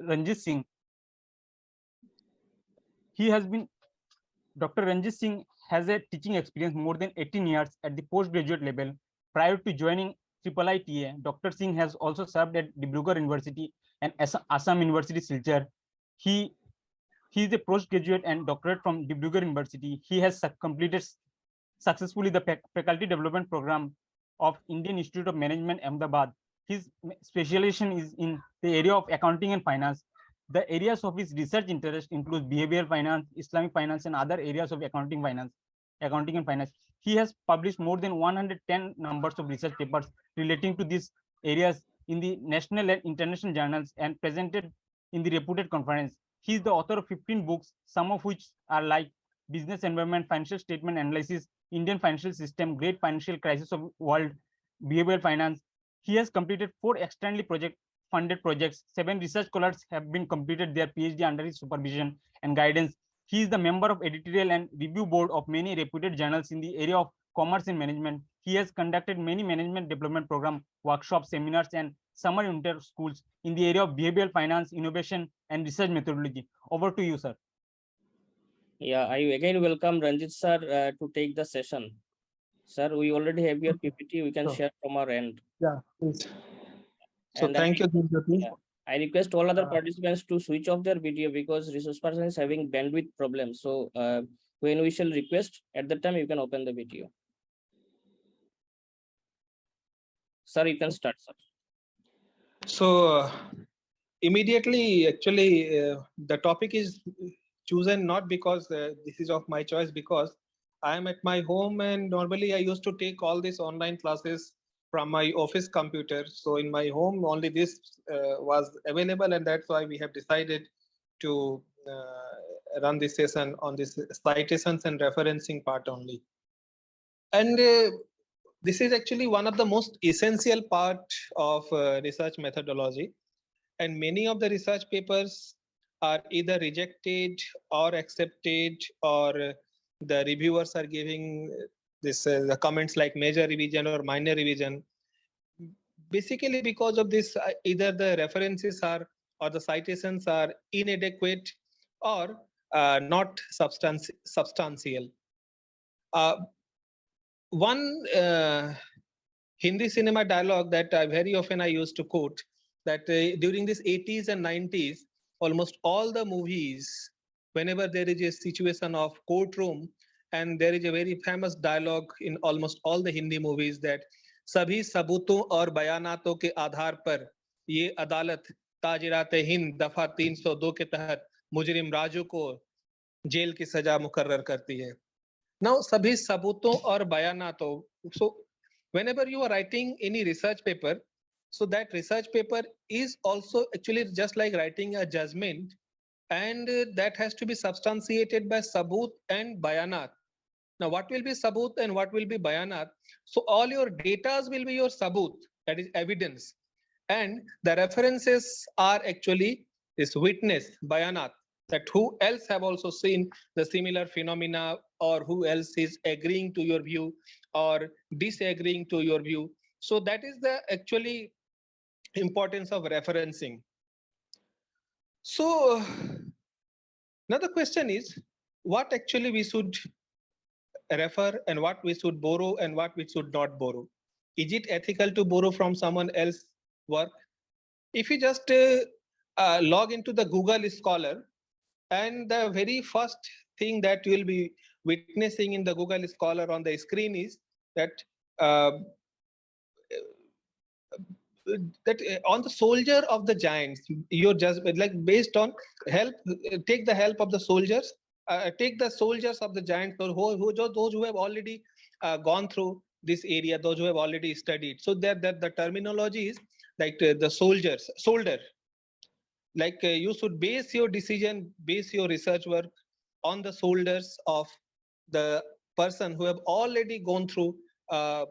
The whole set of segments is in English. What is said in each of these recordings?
Ranjit Singh. Dr. Ranjit Singh has a teaching experience more than 18 years at the postgraduate level. Prior to joining IIITA, Dr. Singh has also served at Dibrugarh University and Assam University, Silchar. He is a postgraduate and doctorate from Dibrugarh University. He has completed successfully the faculty development program of Indian Institute of Management, Ahmedabad. His specialization is in the area of accounting and finance. The areas of his research interest include behavioral finance, Islamic finance, and other areas of accounting and finance. He has published more than 110 numbers of research papers relating to these areas in the national and international journals and presented in the reputed conference. He is the author of 15 books, some of which are like Business Environment, Financial Statement Analysis, Indian Financial System, Great Financial Crisis of World, Behavioral Finance. He has completed 4 externally funded projects. 7 research scholars have been completed their PhD under his supervision and guidance. He is the member of editorial and review board of many reputed journals in the area of commerce and management. He has conducted many management development program, workshops, seminars, and summer inter schools in the area of behavioral finance, innovation, and research methodology. Over to you, sir. Yeah, I again welcome Ranjit sir to take the session. Sir, we already have your PPT. We can share from our end. Yeah, please. So And thank you. I request all other participants to switch off their video because resource person is having bandwidth problems. So when we shall request, at that time you can open the video. Sir, you can start, sir. So immediately, actually, the topic is chosen not because this is of my choice, because I am at my home and normally I used to take all these online classes from my office computer. So in my home, only this was available, and that's why we have decided to run this session on this citations and referencing part only. And this is actually one of the most essential part of research methodology. And many of the research papers are either rejected or accepted, or the reviewers are giving this the comments like major revision or minor revision. Basically, because of this, either the references are or the citations are inadequate or not substantial. One Hindi cinema dialogue that very often I used to quote, that during this 80s and 90s, almost all the movies, whenever there is a situation of courtroom, and there is a very famous dialogue in almost all the Hindi movies that सभी सबूतों और बयानातों के आधार पर ये अदालत ताजिरात हिंद दफा 302 के तहत मुजरिम राजू को जेल की सजा मुकर्रर करती है. Now, सभी सबूतों और बयानातों. So whenever you are writing any research paper, so that research paper is also actually just like writing a judgment, and that has to be substantiated by sabut and bayanat. Now, what will be sabut and what will be bayanat? So all your datas will be your sabut, that is evidence, and the references are actually this witness, bayanat, that who else have also seen the similar phenomena, or who else is agreeing to your view or disagreeing to your view. So that is the actually importance of referencing. So now the question is, what actually we should refer and what we should borrow and what we should not borrow. Is it ethical to borrow from someone else's work? If you just log into the Google Scholar, and the very first thing that you will be witnessing in the Google Scholar on the screen is that on the soldier of the giants, you're just like based on help, take the help of the soldiers, take the soldiers of the giants, or those who have already gone through this area, those who have already studied. So that the terminology is like the soldier. Like you should base your decision, base your research work on the shoulders of the person who have already gone through or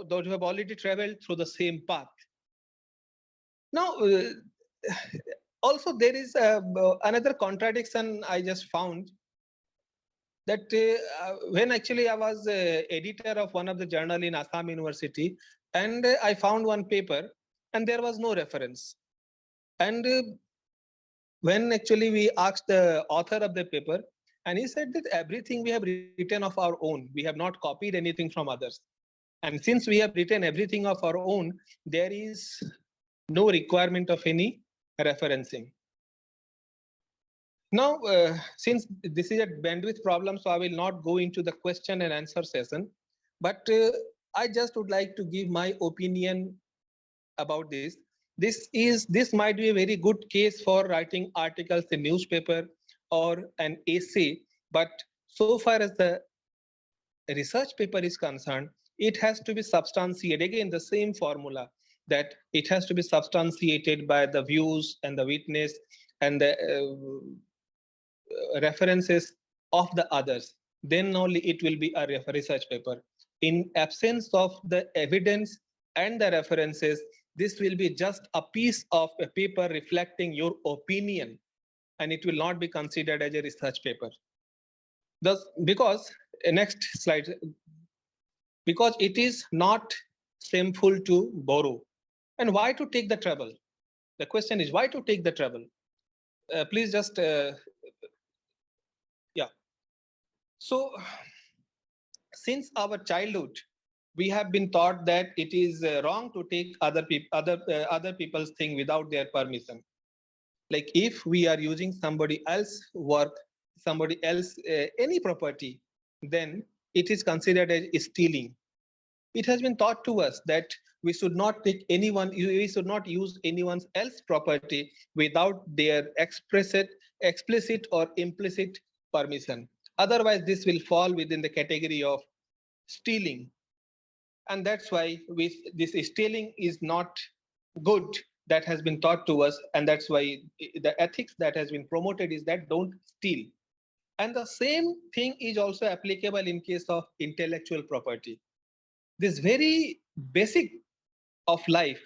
those who have already traveled through the same path. Now, also there is another contradiction I just found, that when actually I was editor of one of the journal in Assam University, and I found one paper and there was no reference. And when actually we asked the author of the paper, and he said that everything we have written of our own, we have not copied anything from others. And since we have written everything of our own, there is no requirement of any referencing. Now, since this is a bandwidth problem, so I will not go into the question and answer session, but I just would like to give my opinion about this. This might be a very good case for writing articles in newspaper or an essay, but so far as the research paper is concerned, it has to be substantiated. Again, the same formula, that it has to be substantiated by the views and the witness and the references of the others. Then only it will be a research paper. In absence of the evidence and the references, this will be just a piece of a paper reflecting your opinion, and it will not be considered as a research paper. Thus, because next slide, because it is not shameful to borrow. And why to take the trouble? The question is, why to take the trouble? Please just yeah. So since our childhood, we have been taught that it is wrong to take other people's thing without their permission. Like if we are using somebody else's work, somebody else any property, then it is considered as stealing. It has been taught to us that we should not take we should not use anyone's else property without their explicit or implicit permission. Otherwise, this will fall within the category of stealing. And that's why this stealing is not good, that has been taught to us. And that's why the ethics that has been promoted is that don't steal. And the same thing is also applicable in case of intellectual property. This very basic of life,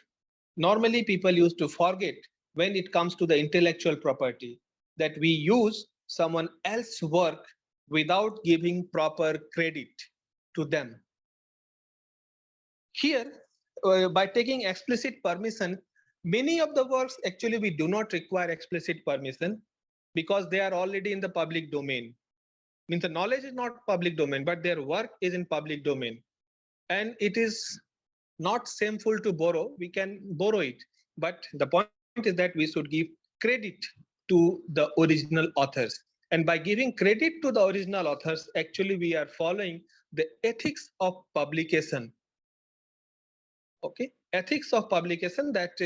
normally people used to forget when it comes to the intellectual property, that we use someone else's work without giving proper credit to them. Here, by taking explicit permission, many of the works actually we do not require explicit permission because they are already in the public domain. Means the knowledge is not public domain, but their work is in public domain. And it is not shameful to borrow. We can borrow it. But the point is that we should give credit to the original authors. And by giving credit to the original authors, actually we are following the ethics of publication. Okay, ethics of publication, that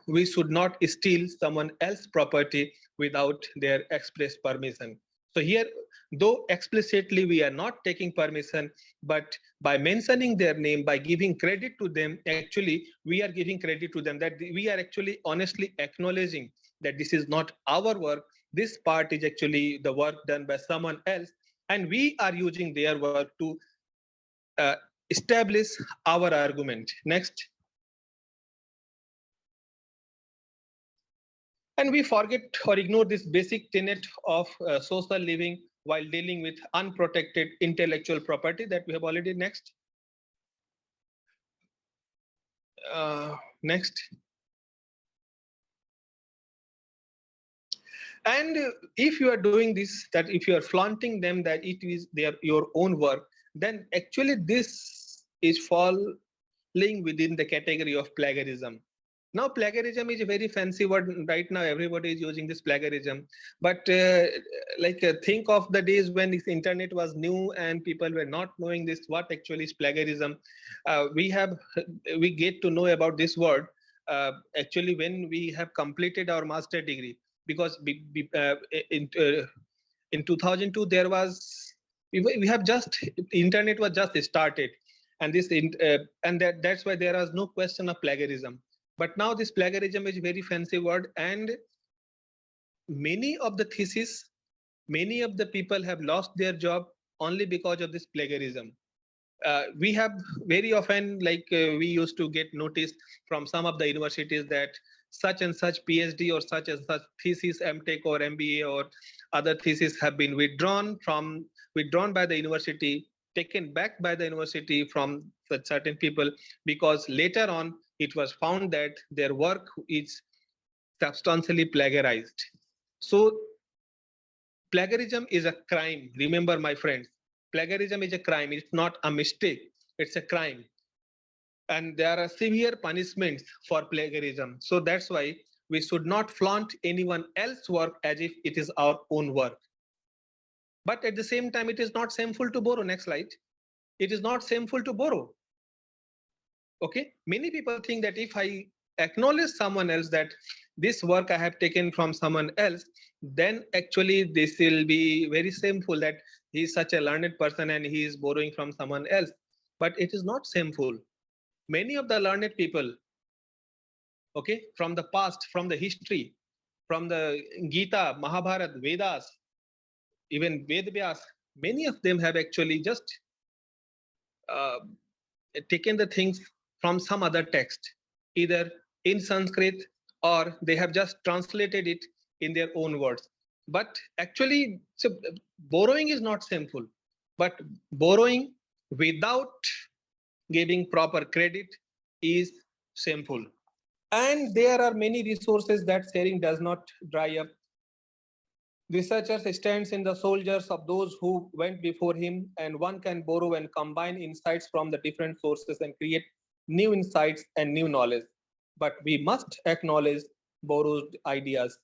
we should not steal someone else's property without their express permission. So here, though explicitly we are not taking permission, but by mentioning their name, by giving credit to them, actually we are giving credit to them, that we are actually honestly acknowledging that this is not our work. This part is actually the work done by someone else, and we are using their work to establish our argument. Next. And we forget or ignore this basic tenet of social living while dealing with unprotected intellectual property that we have already. Next. Next. And if you are doing this, that if you are flaunting them that it is your own work, then actually this is falling within the category of plagiarism. Now, plagiarism is a very fancy word. Right now, everybody is using this plagiarism. But think of the days when this internet was new and people were not knowing this, what actually is plagiarism. We get to know about this word actually when we have completed our master degree. Because in 2002, there was, we have just, internet was just started. And that's why there was no question of plagiarism. But now this plagiarism is a very fancy word, and many of the theses, many of the people have lost their job only because of this plagiarism. We have very often, we used to get notice from some of the universities that such and such PhD or such and such thesis, MTech or MBA or other thesis have been withdrawn by the university, taken back by the university from such certain people, because later on it was found that their work is substantially plagiarized. So plagiarism is a crime. Remember, my friends, plagiarism is a crime. It's not a mistake. It's a crime. And there are severe punishments for plagiarism. So that's why we should not flaunt anyone else's work as if it is our own work. But at the same time, it is not shameful to borrow. Next slide. It is not shameful to borrow. Okay. Many people think that if I acknowledge someone else that this work I have taken from someone else, then actually this will be very shameful that he is such a learned person and he is borrowing from someone else. But it is not shameful. Many of the learned people, okay, from the past, from the history, from the Gita, Mahabharata, Vedas, even Ved Vyas, many of them have actually just uh, taken the things from some other text, either in Sanskrit or they have just translated it in their own words. But actually, so borrowing is not shameful, but borrowing without giving proper credit is shameful. And there are many resources that sharing does not dry up. Researchers stands in the soldiers of those who went before him, and one can borrow and combine insights from the different sources and create new insights and new knowledge. But we must acknowledge borrowed ideas.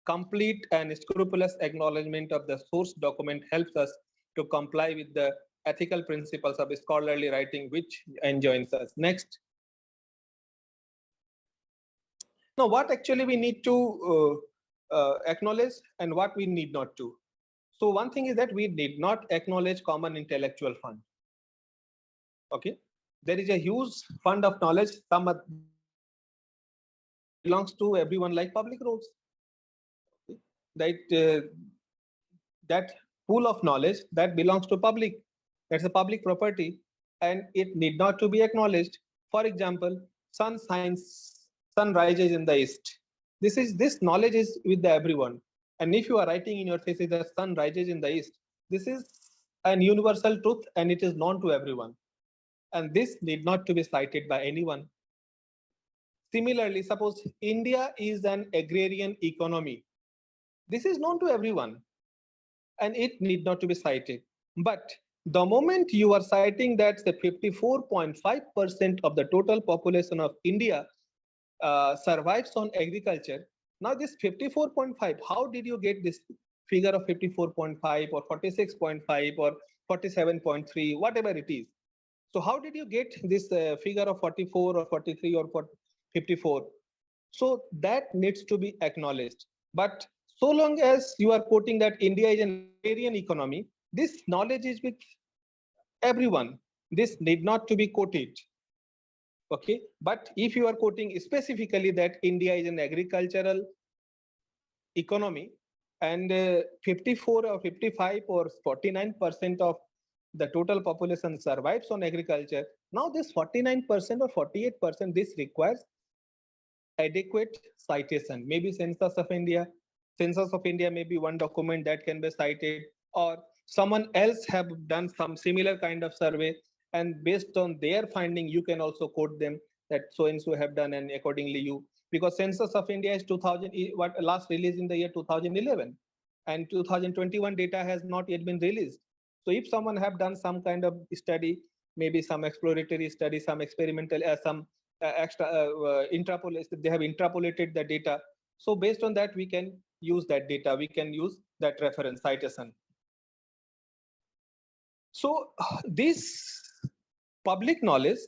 Complete and scrupulous acknowledgement of the source document helps us to comply with the ethical principles of scholarly writing, which enjoins us. Next. Now, what actually we need to acknowledge and what we need not to. So one thing is that we did not acknowledge common intellectual fund. Okay, there is a huge fund of knowledge. Some belongs to everyone, like public roads. That that pool of knowledge that belongs to public. That's a public property, and it need not to be acknowledged. For example, sun rises in the east. This knowledge is with the everyone. And if you are writing in your thesis that sun rises in the east, this is an universal truth and it is known to everyone. And this need not to be cited by anyone. Similarly, suppose India is an agrarian economy. This is known to everyone and it need not to be cited. But the moment you are citing that the 54.5% of the total population of India survives on agriculture. Now this 54.5, how did you get this figure of 54.5 or 46.5 or 47.3, whatever it is? So how did you get this figure of 44 or 43 or 54? So that needs to be acknowledged. But so long as you are quoting that India is an agrarian economy, this knowledge is with everyone. This need not to be quoted. Okay, but if you are quoting specifically that India is an agricultural economy and 54 or 55 or 49% of the total population survives on agriculture, now this 49% or 48%, this requires adequate citation. Maybe Census of India may be one document that can be cited, or someone else have done some similar kind of survey, and based on their finding you can also quote them that so and so have done, and accordingly you, because Census of India is 2000, what last released in the year 2011, and 2021 data has not yet been released. So if someone have done some kind of study, maybe some exploratory study, some experimental some they have interpolated the data. So based on that we can use that data, we can use that reference citation. So this public knowledge,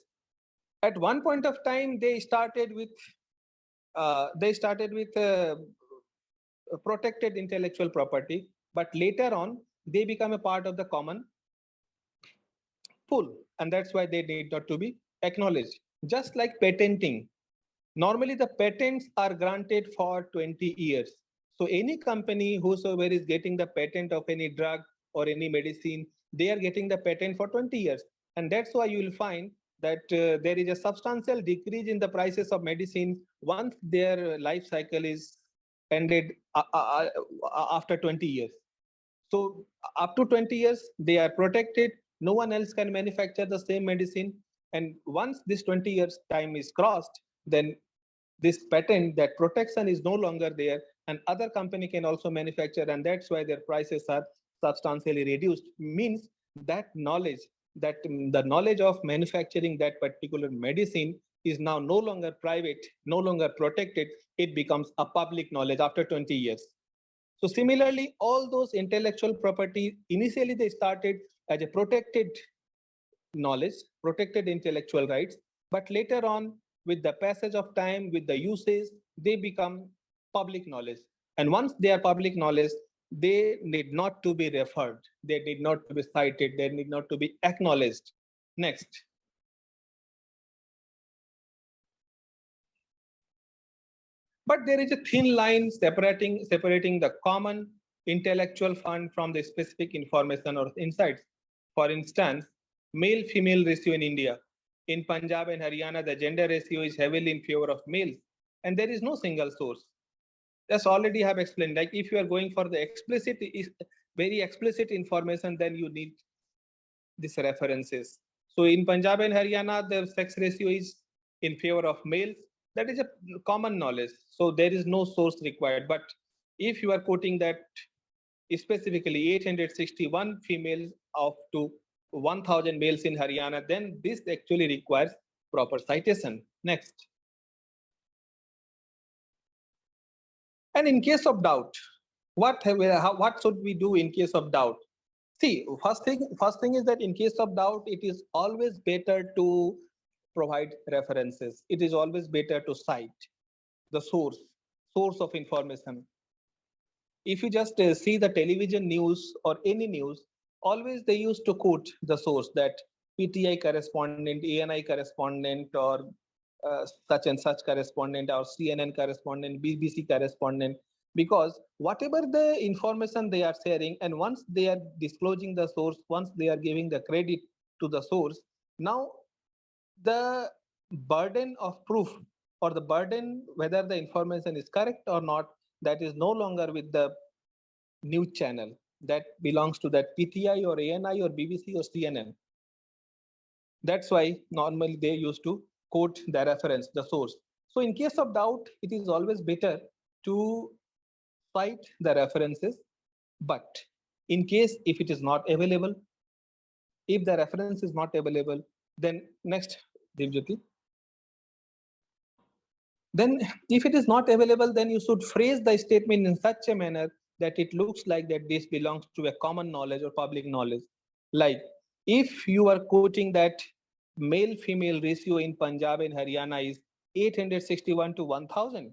at one point of time they started with protected intellectual property, but later on they become a part of the common pool, and that's why they need not to be acknowledged. Just like patenting, normally the patents are granted for 20 years. So any company whosoever is getting the patent of any drug or any medicine, they are getting the patent for 20 years. And that's why you will find that there is a substantial decrease in the prices of medicine once their life cycle is ended after 20 years. So up to 20 years, they are protected. No one else can manufacture the same medicine. And once this 20 years time is crossed, then this patent, that protection is no longer there, and other company can also manufacture, and that's why their prices are substantially reduced. Means that knowledge, that the knowledge of manufacturing that particular medicine is now no longer private, no longer protected. It becomes a public knowledge after 20 years. So similarly, all those intellectual property, initially they started as a protected knowledge, protected intellectual rights, but later on, with the passage of time, with the usage, they become public knowledge. And once they are public knowledge, they need not to be referred, they need not to be cited, they need not to be acknowledged. Next. But there is a thin line separating the common intellectual fund from the specific information or insights. For instance, male-female ratio in India. In Punjab and Haryana, the gender ratio is heavily in favor of males, and there is no single source. That's already have explained. Like if you are going for the explicit, very explicit information, then you need these references. So in Punjab and Haryana, the sex ratio is in favor of males. That is a common knowledge. So there is no source required. But if you are quoting that specifically 861 females of to 1000 males in Haryana, then this actually requires proper citation. Next. And in case of doubt, what should we do in case of doubt? See, first thing is that in case of doubt, it is always better to provide references. It is always better to cite the source of information. If you just see the television news or any news, always they used to quote the source, that PTI correspondent, ANI correspondent, or such and such correspondent, or CNN correspondent, BBC correspondent, because whatever the information they are sharing, and once they are disclosing the source, once they are giving the credit to the source, now the burden of proof, or the burden whether the information is correct or not, that is no longer with the news channel, that belongs to that PTI or ANI or BBC or CNN. That's why normally they used to quote the reference, the source. So in case of doubt, it is always better to cite the references. But in case if it is not available, if the reference is not available, then next, Devjyoti. Then if it is not available, then you should phrase the statement in such a manner that it looks like that this belongs to a common knowledge or public knowledge. Like if you are quoting that male-female ratio in Punjab and Haryana is 861 to 1000.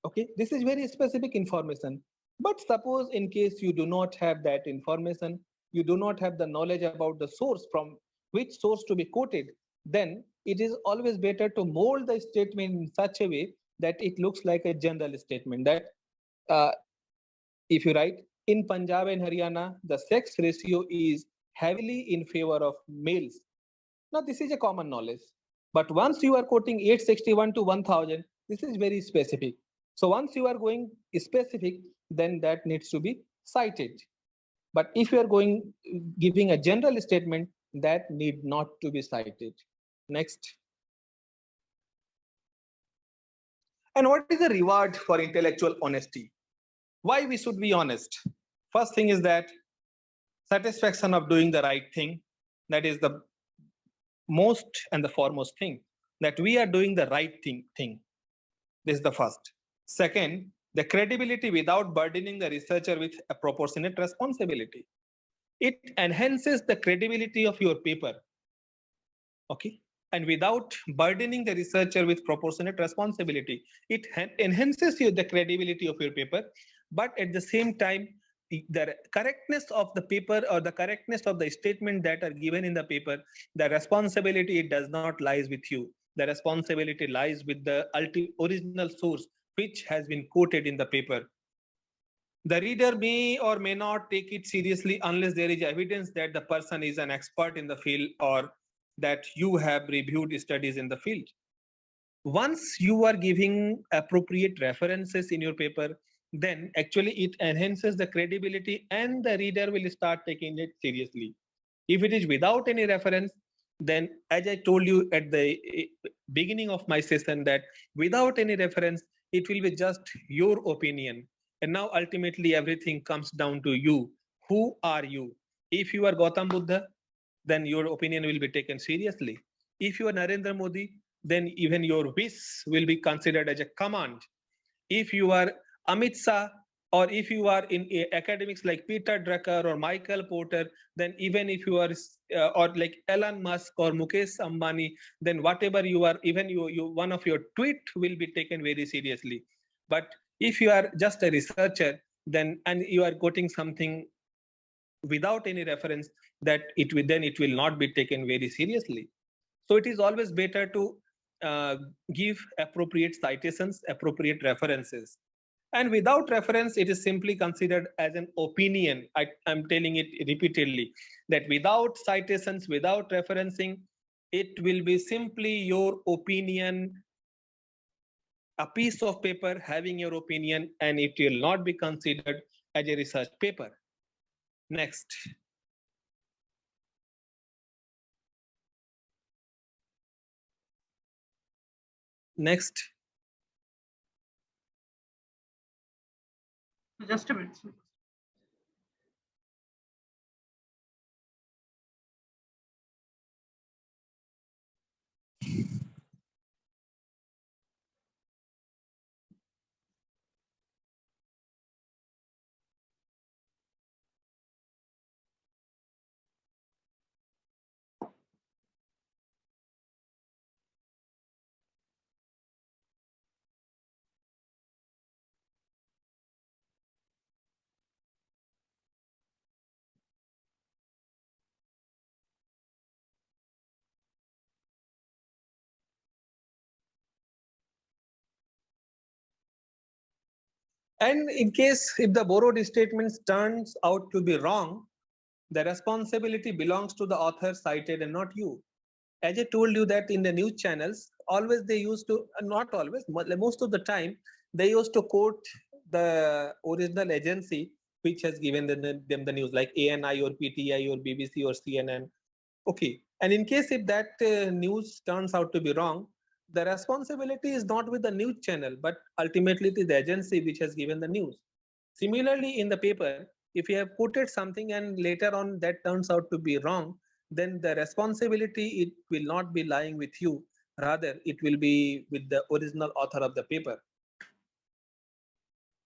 Okay, this is very specific information. But suppose in case you do not have that information, you do not have the knowledge about the source, from which source to be quoted, then it is always better to mold the statement in such a way that it looks like a general statement, that if you write in Punjab and Haryana, the sex ratio is heavily in favor of males. Now this is a common knowledge. But once you are quoting 861 to 1000, this is very specific. So once you are going specific, then that needs to be cited. But if you are giving a general statement, that need not to be cited. Next. And what is the reward for intellectual honesty? Why we should be honest? First thing is that satisfaction of doing the right thing. That is the most and the foremost thing, that we are doing the right thing. This is the first. Second, the credibility without burdening the researcher with a proportionate responsibility. It enhances the credibility of your paper. Okay. And without burdening the researcher with proportionate responsibility, it enhances the credibility of your paper. But at the same time, the correctness of the paper or the correctness of the statement that are given in the paper, the responsibility, it does not lies with you. The responsibility lies with the original source which has been quoted in the paper. The reader may or may not take it seriously unless there is evidence that the person is an expert in the field or that you have reviewed studies in the field. Once you are giving appropriate references in your paper, then actually it enhances the credibility and the reader will start taking it seriously. If it is without any reference, then as I told you at the beginning of my session that without any reference, it will be just your opinion. And now ultimately everything comes down to you. Who are you? If you are Gautam Buddha, then your opinion will be taken seriously. If you are Narendra Modi, then even your wish will be considered as a command. If you are Amit Shah, or if you are in academics like Peter Drucker or Michael Porter, then even if you are or like Elon Musk or Mukesh Ambani, then whatever you are, even one of your tweet will be taken very seriously. But if you are just a researcher, then and you are quoting something without any reference, that it will not be taken very seriously. So it is always better to give appropriate citations, appropriate references. And without reference, it is simply considered as an opinion. I'm telling it repeatedly that without citations, without referencing, it will be simply your opinion, a piece of paper having your opinion, and it will not be considered as a research paper. Next. Next. Just a minute. And in case if the borrowed statements turns out to be wrong, the responsibility belongs to the author cited and not you. As I told you that in the news channels, always they used to, not always, most of the time, they used to quote the original agency which has given them the news, like ANI or PTI or BBC or CNN. Okay. And in case if that news turns out to be wrong, the responsibility is not with the news channel, but ultimately it is the agency which has given the news. Similarly, in the paper, if you have quoted something and later on that turns out to be wrong, then the responsibility, it will not be lying with you. Rather, it will be with the original author of the paper.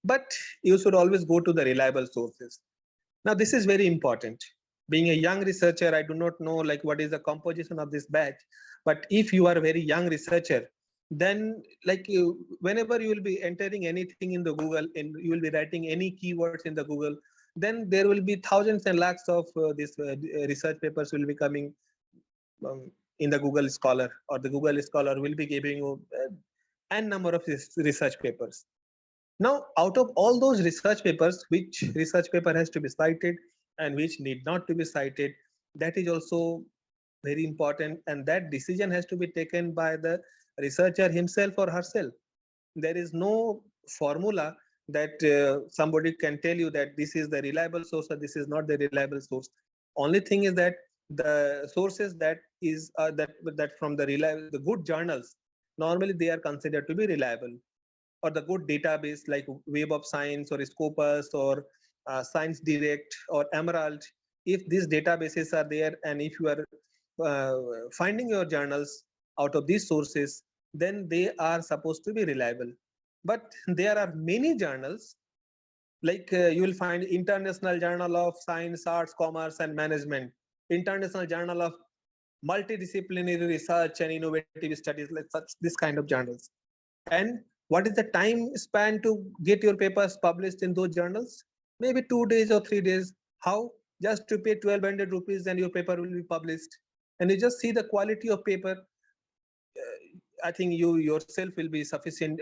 But you should always go to the reliable sources. Now, this is very important. Being a young researcher, I do not know like what is the composition of this batch, but if you are a very young researcher, then like whenever you will be entering anything in the Google and you will be writing any keywords in the Google, then there will be thousands and lakhs of these research papers will be coming in the Google Scholar, or the Google Scholar will be giving you n number of research papers. Now, out of all those research papers, which research paper has to be cited and which need not to be cited, that is also very important, and that decision has to be taken by the researcher himself or herself. There is no formula that somebody can tell you that this is the reliable source or this is not the reliable source. Only thing is that the sources that is that from the good journals, normally they are considered to be reliable, or the good database like Web of Science or Scopus or Science Direct or Emerald. If these databases are there and if you are finding your journals out of these sources, then they are supposed to be reliable. But there are many journals, like you will find International Journal of Science, Arts, Commerce and Management, International Journal of Multidisciplinary Research and Innovative Studies, like such this kind of journals. And what is the time span to get your papers published in those journals? Maybe 2 days or 3 days. How? Just to pay 1200 rupees and your paper will be published. And you just see the quality of paper. I think you yourself will be sufficient,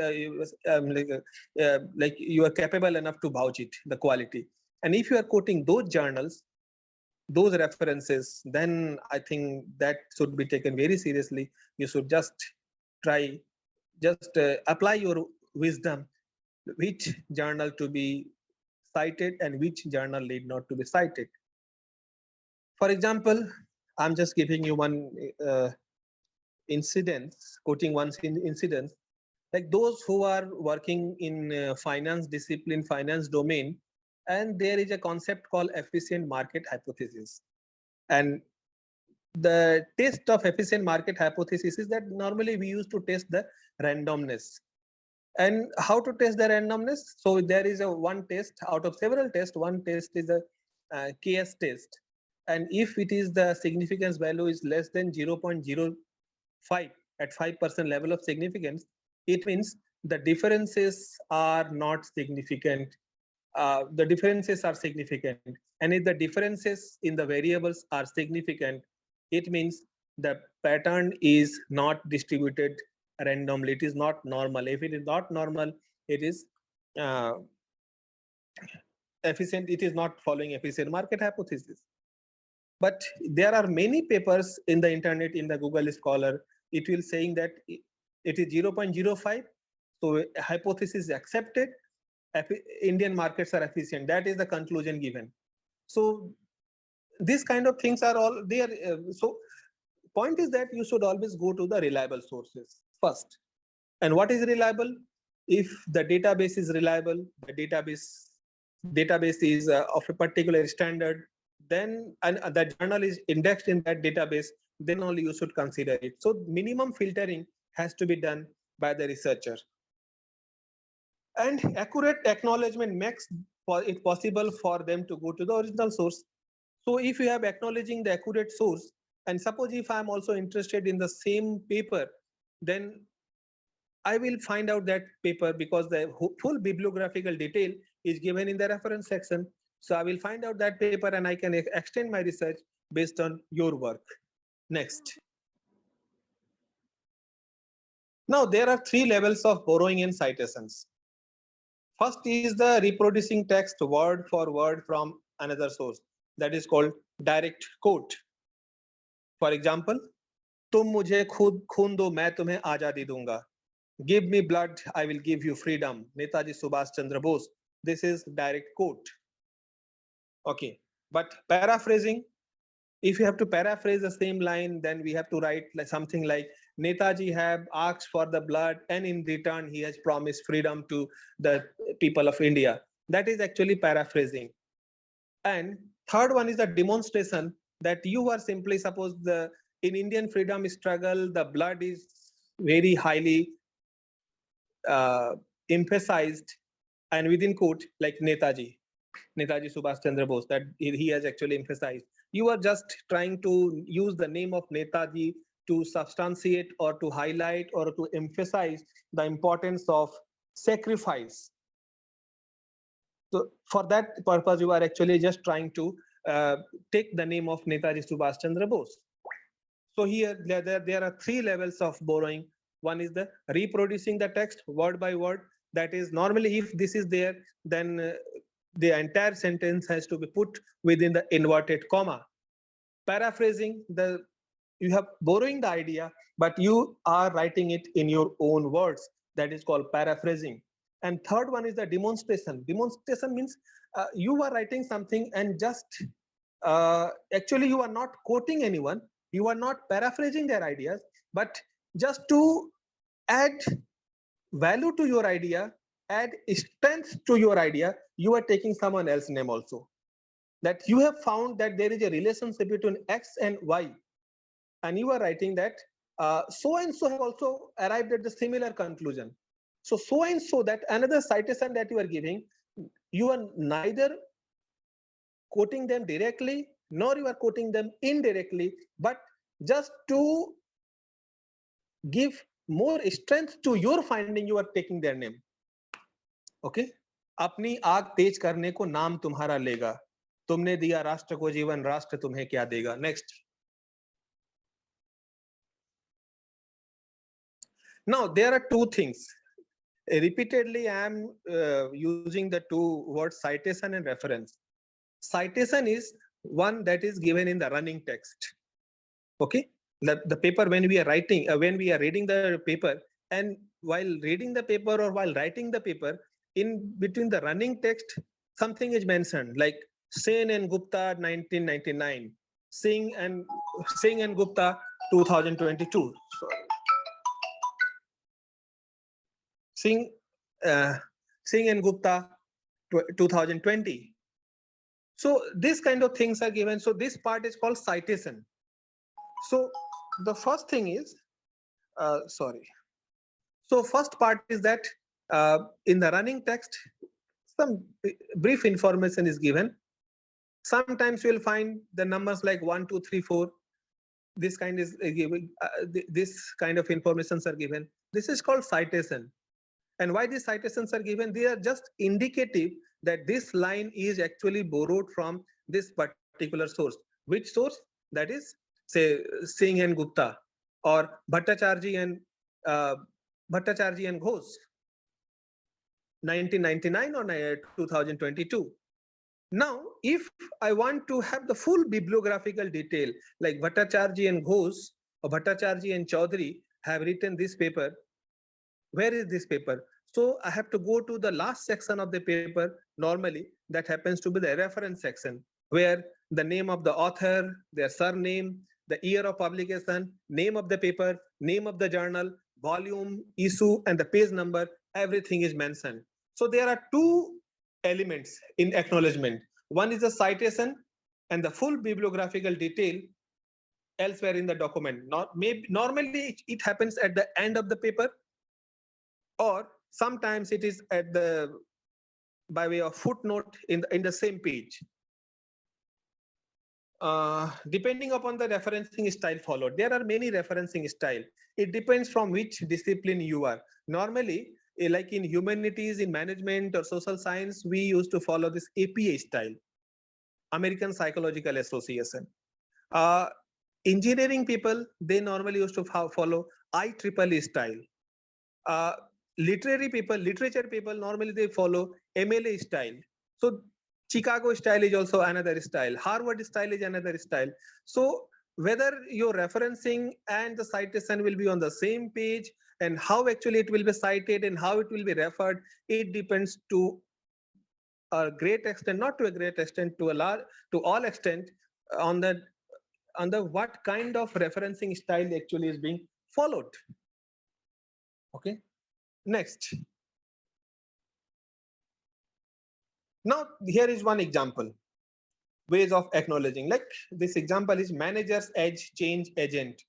like you are capable enough to vouch it, the quality. And if you are quoting those journals, those references, then I think that should be taken very seriously. You should just try, just apply your wisdom, which journal to be cited and which journal need not to be cited. For example, I'm just giving you one incident, quoting one incident. Like those who are working in finance discipline, finance domain, and there is a concept called efficient market hypothesis. And the test of efficient market hypothesis is that normally we used to test the randomness. And how to test the randomness? So there is a one test out of several tests. One test is a KS test. And if it is the significance value is less than 0.05 at 5% level of significance, it means the differences are not significant. The differences are significant. And if the differences in the variables are significant, it means the pattern is not distributed randomly. It is not normal. If it is not normal, it is efficient. It is not following efficient market hypothesis. But there are many papers in the internet, in the Google Scholar, it will saying that it is 0.05. So hypothesis is accepted. Indian markets are efficient. That is the conclusion given. So these kind of things are all there. So point is that you should always go to the reliable sources first. And what is reliable? If the database is reliable, the database is of a particular standard, then and the journal is indexed in that database, then only you should consider it. So minimum filtering has to be done by the researcher. And accurate acknowledgement makes it possible for them to go to the original source. So if you have acknowledging the accurate source, and suppose if I'm also interested in the same paper, then I will find out that paper because the full bibliographical detail is given in the reference section. So I will find out that paper and I can extend my research based on your work. Next. Now there are three levels of borrowing and citations. First is the reproducing text word for word from another source. That is called direct quote. For example, तुम मुझे खून दो मैं तुम्हें आजादी दूंगा. Give me blood, I will give you freedom. Netaji Subhash Chandra Bose. This is direct quote. Okay, but paraphrasing, if you have to paraphrase the same line, then we have to write like something like Netaji have asked for the blood and in return he has promised freedom to the people of India. That is actually paraphrasing. And third one is the demonstration, that you are simply, suppose in Indian freedom struggle, the blood is very highly emphasized, and within quote like Netaji Subhash Chandra Bose, that he has actually emphasized. You are just trying to use the name of Netaji to substantiate or to highlight or to emphasize the importance of sacrifice. So for that purpose, you are actually just trying to take the name of Netaji Subhash Chandra Bose. So here there are three levels of borrowing. One is the reproducing the text word by word. That is normally if this is there, then the entire sentence has to be put within the inverted comma. Paraphrasing, you have borrowing the idea, but you are writing it in your own words. That is called paraphrasing. And third one is the demonstration. Demonstration means you are writing something and just actually you are not quoting anyone, you are not paraphrasing their ideas, but just to add value to your idea, add strength to your idea, you are taking someone else's name also. That you have found that there is a relationship between X and Y, and you are writing that so and so have also arrived at the similar conclusion. So and so, that another citation that you are giving, you are neither quoting them directly nor you are quoting them indirectly, but just to give more strength to your finding, you are taking their name. Okay, अपनी आग तेज करने को नाम तुम्हारा लेगा, तुमने दिया राष्ट्र को जीवन, राष्ट्र तुम्हें क्या देगा. Next. Now there are two things. Repeatedly I am using the two words citation and reference. Citation is one that is given in the running text. Okay, the paper, when we are writing, when we are reading the paper, and while reading the paper or while writing the paper, in between the running text something is mentioned like Sen and Gupta 1999, Singh and Gupta 2022. Sorry. Singh and Gupta 2020. So this kind of things are given. So this part is called citation. So the first thing is, So first part is that in the running text, some brief information is given. Sometimes you will find the numbers like 1, 2, 3, 4. This kind is given. This kind of informations are given. This is called citation. And why these citations are given? They are just indicative that this line is actually borrowed from this particular source. Which source? That is, say, Singh and Gupta, or Bhattacharjee and Ghosh, 1999 or 2022. Now, if I want to have the full bibliographical detail, like Bhattacharjee and Ghosh or Bhattacharjee and Chaudhary have written this paper, where is this paper? So I have to go to the last section of the paper. Normally, that happens to be the reference section, where the name of the author, their surname, the year of publication, name of the paper, name of the journal, volume, issue, and the page number, everything is mentioned. So there are two elements in acknowledgement. One is the citation and the full bibliographical detail elsewhere in the document. Normally it happens at the end of the paper, or sometimes it is at the by way of footnote in the same page. Depending upon the referencing style followed, there are many referencing style. It depends from which discipline you are. Normally, like in humanities, in management or social science, we used to follow this APA style, American Psychological Association. Engineering people, they normally used to follow IEEE style. Literature people, normally they follow MLA style. So Chicago style is also another style. Harvard style is another style. So whether your referencing and the citation will be on the same page, and how actually it will be cited and how it will be referred, it depends to a great extent, not to a great extent, to all extent, on the what kind of referencing style actually is being followed. Okay. Next. Now, here is one example. Ways of acknowledging. Like this example is Manager's Edge Change Agent.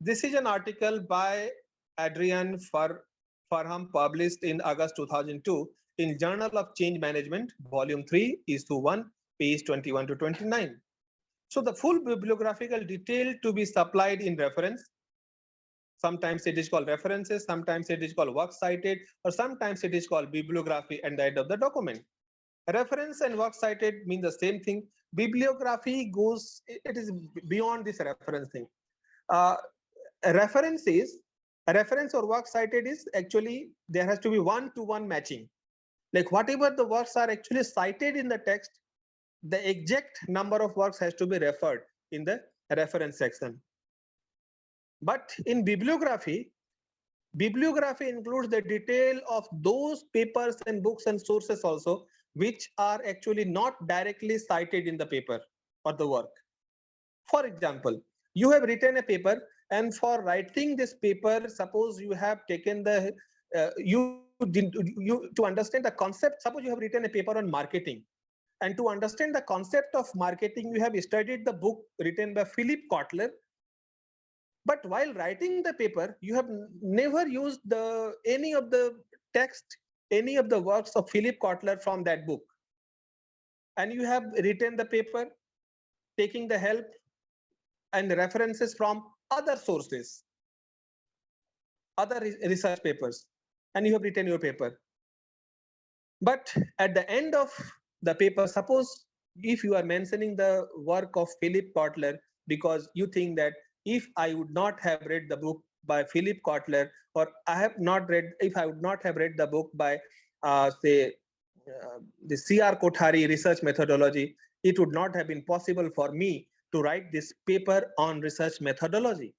This is an article by Adrian Farham, published in August 2002 in Journal of Change Management, Volume 3, Issue 1, page 21 to 29. So the full bibliographical detail to be supplied in reference. Sometimes it is called references, sometimes it is called works cited, or sometimes it is called bibliography at the end of the document. Reference and works cited mean the same thing. Bibliography goes, it is beyond this referencing. A reference or works cited is actually, there has to be one-to-one matching. Like whatever the works are actually cited in the text, the exact number of works has to be referred in the reference section. But in bibliography includes the detail of those papers and books and sources also, which are actually not directly cited in the paper or the work. For example, you have written a paper, and for writing this paper, suppose you have taken the to understand the concept. Suppose you have written a paper on marketing, and to understand the concept of marketing, you have studied the book written by Philip Kotler. But while writing the paper, you have never used any of the text, any of the works of Philip Kotler from that book. And you have written the paper, taking the help and references from other sources, other research papers, and you have written your paper. But at the end of the paper, suppose if you are mentioning the work of Philip Kotler, because you think that if I would not have read the book by Philip Kotler, or if I would not have read the book by the C.R. Kothari research methodology, it would not have been possible for me to write this paper on research methodology.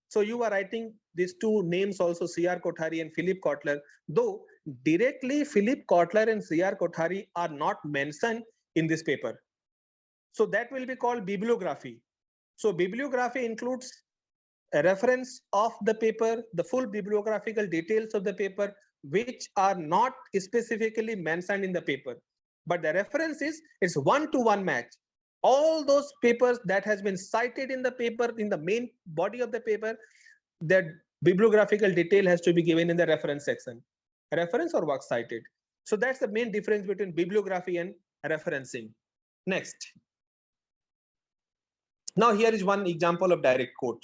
So you are writing these two names also, C.R. Kothari and Philip Kotler, though directly Philip Kotler and C.R. Kothari are not mentioned in this paper. So that will be called bibliography. So bibliography includes a reference of the paper, the full bibliographical details of the paper, which are not specifically mentioned in the paper. But the reference is, it's one-to-one match. All those papers that has been cited in the paper, in the main body of the paper, that bibliographical detail has to be given in the reference section. Reference or work cited. So that's the main difference between bibliography and referencing. Next. Now here is one example of direct quote.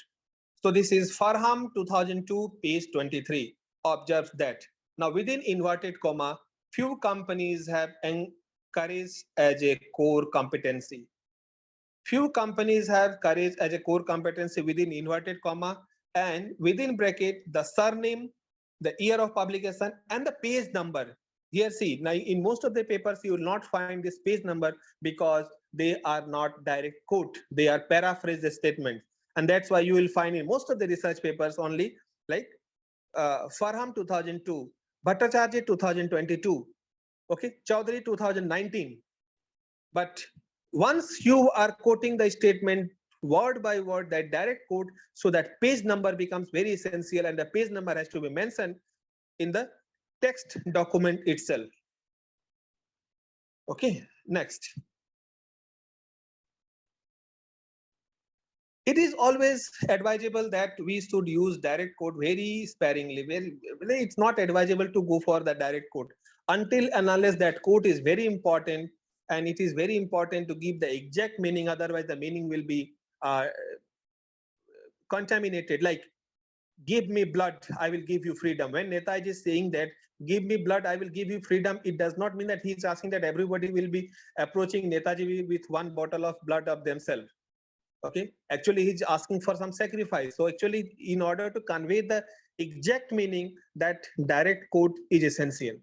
So this is Farham 2002, page 23. Observes that now within inverted comma, few companies have encouraged as a core competency. Few companies have courage as a core competency within inverted comma, and within bracket the surname, the year of publication, and the page number. Here see, now in most of the papers you will not find this page number because they are not direct quote, they are paraphrased statements. And that's why you will find in most of the research papers only like Farham 2002, Bhattacharya 2022, okay, Chaudhary 2019. But once you are quoting the statement word by word, that direct quote, so that page number becomes very essential, and the page number has to be mentioned in the text document itself. Okay, next. It is always advisable that we should use direct quote very sparingly. It's not advisable to go for the direct quote until and unless that quote is very important, and it is very important to give the exact meaning, otherwise the meaning will be contaminated. Like, give me blood, I will give you freedom. When Netaji is saying that, give me blood, I will give you freedom, it does not mean that he is asking that everybody will be approaching Netaji with one bottle of blood of themselves. Okay, actually he's asking for some sacrifice. So actually, in order to convey the exact meaning, that direct quote is essential.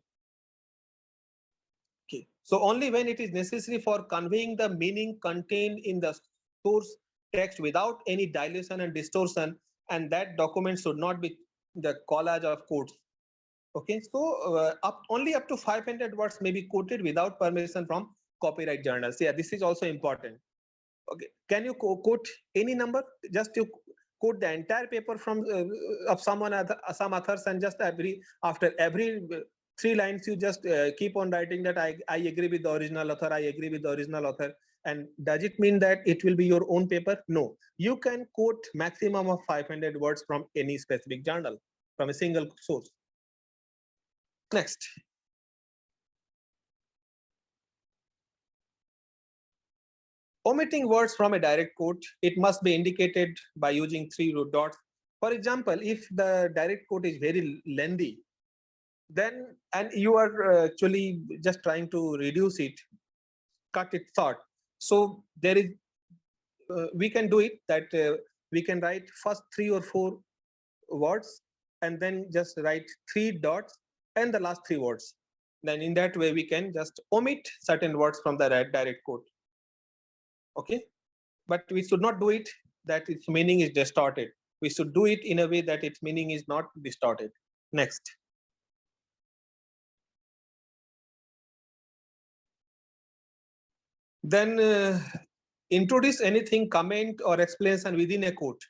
Okay, so only when it is necessary for conveying the meaning contained in the source text without any dilution and distortion, and that document should not be the collage of quotes. Okay, so only up to 500 words may be quoted without permission from copyright journals. Yeah, this is also important. Okay, can you quote any number? Just you quote the entire paper from of some authors, and just after every 3 lines you just keep on writing that I agree with the original author, I agree with the original author. And does it mean that it will be your own paper? No, you can quote maximum of 500 words from any specific journal, from a single source. Next. Omitting words from a direct quote, it must be indicated by using 3 dots. For example, if the direct quote is very lengthy, then, and you are actually just trying to reduce it, cut it short. So there is, we can do it that we can write first 3 or 4 words and then just write 3 dots and the last 3 words. Then in that way we can just omit certain words from the direct quote. Okay, but we should not do it that its meaning is distorted. We should do it in a way that its meaning is not distorted. Next. Then introduce anything, comment or explanation within a quote.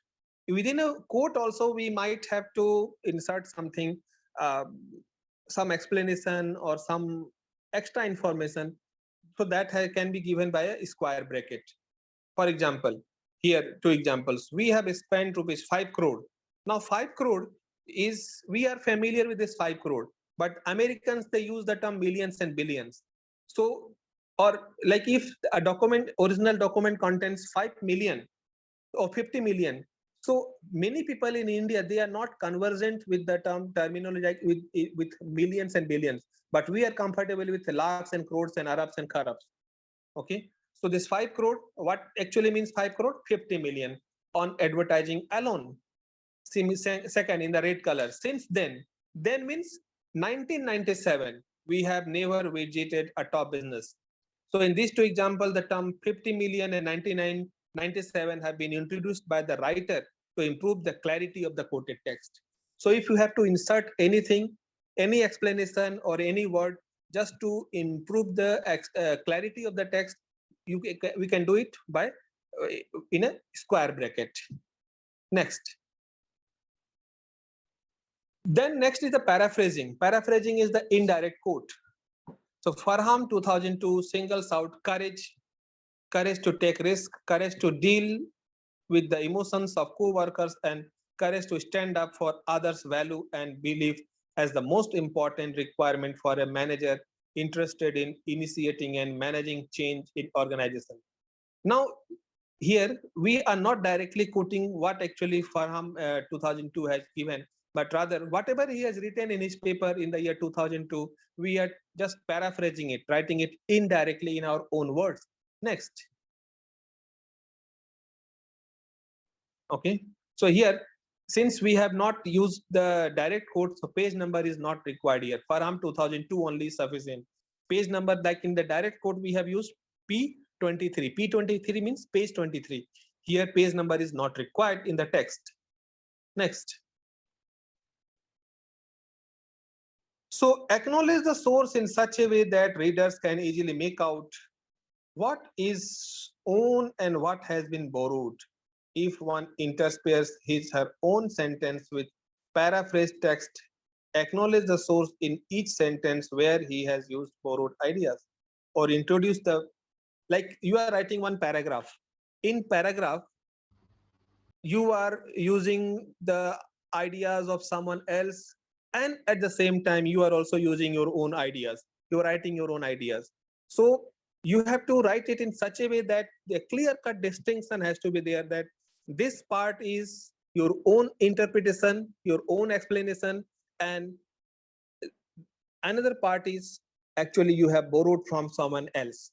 Within a quote also we might have to insert something, some explanation or some extra information. So that can be given by a square bracket. For example, here 2 examples. We have spent ₹5 crore. Now 5 crore is, we are familiar with this 5 crore, but Americans, they use the term millions and billions. So, or like if a document, original document contains 5 million or 50 million. So many people in India, they are not conversant with the terminology like with millions and billions, but we are comfortable with lakhs and crores and arabs and kharabs. Okay, so this 5 crore, what actually means 5 crore? 50 million on advertising alone. Second, in the red color. Since then means 1997, we have never widgeted a top business. So in these 2 examples, the term 50 million and 1997 have been introduced by the writer to improve the clarity of the quoted text. So if you have to insert anything, any explanation or any word just to improve the clarity of the text, we can do it by in a square bracket. Next. Then next is the paraphrasing. Paraphrasing is the indirect quote. So Farham 2002 singles out courage to take risk, courage to deal with the emotions of co-workers, and courage to stand up for others' value and belief as the most important requirement for a manager interested in initiating and managing change in organization. Now, here we are not directly quoting what actually Farham 2002 has given, but rather whatever he has written in his paper in the year 2002, we are just paraphrasing it, writing it indirectly in our own words. Next. Okay, so here, since we have not used the direct quote, so page number is not required here. Farham 2002 only is sufficient. Page number, like in the direct quote, we have used P23. P23 means page 23. Here, page number is not required in the text. Next. So acknowledge the source in such a way that readers can easily make out what is own and what has been borrowed. If one intersperses his her own sentence with paraphrased text, acknowledge the source in each sentence where he has used borrowed ideas, or introduce the, like you are writing one paragraph. In paragraph, you are using the ideas of someone else, and at the same time you are also using your own ideas. You are writing your own ideas. So you have to write it in such a way that the clear-cut distinction has to be there, that this part is your own interpretation, your own explanation, and another part is actually you have borrowed from someone else.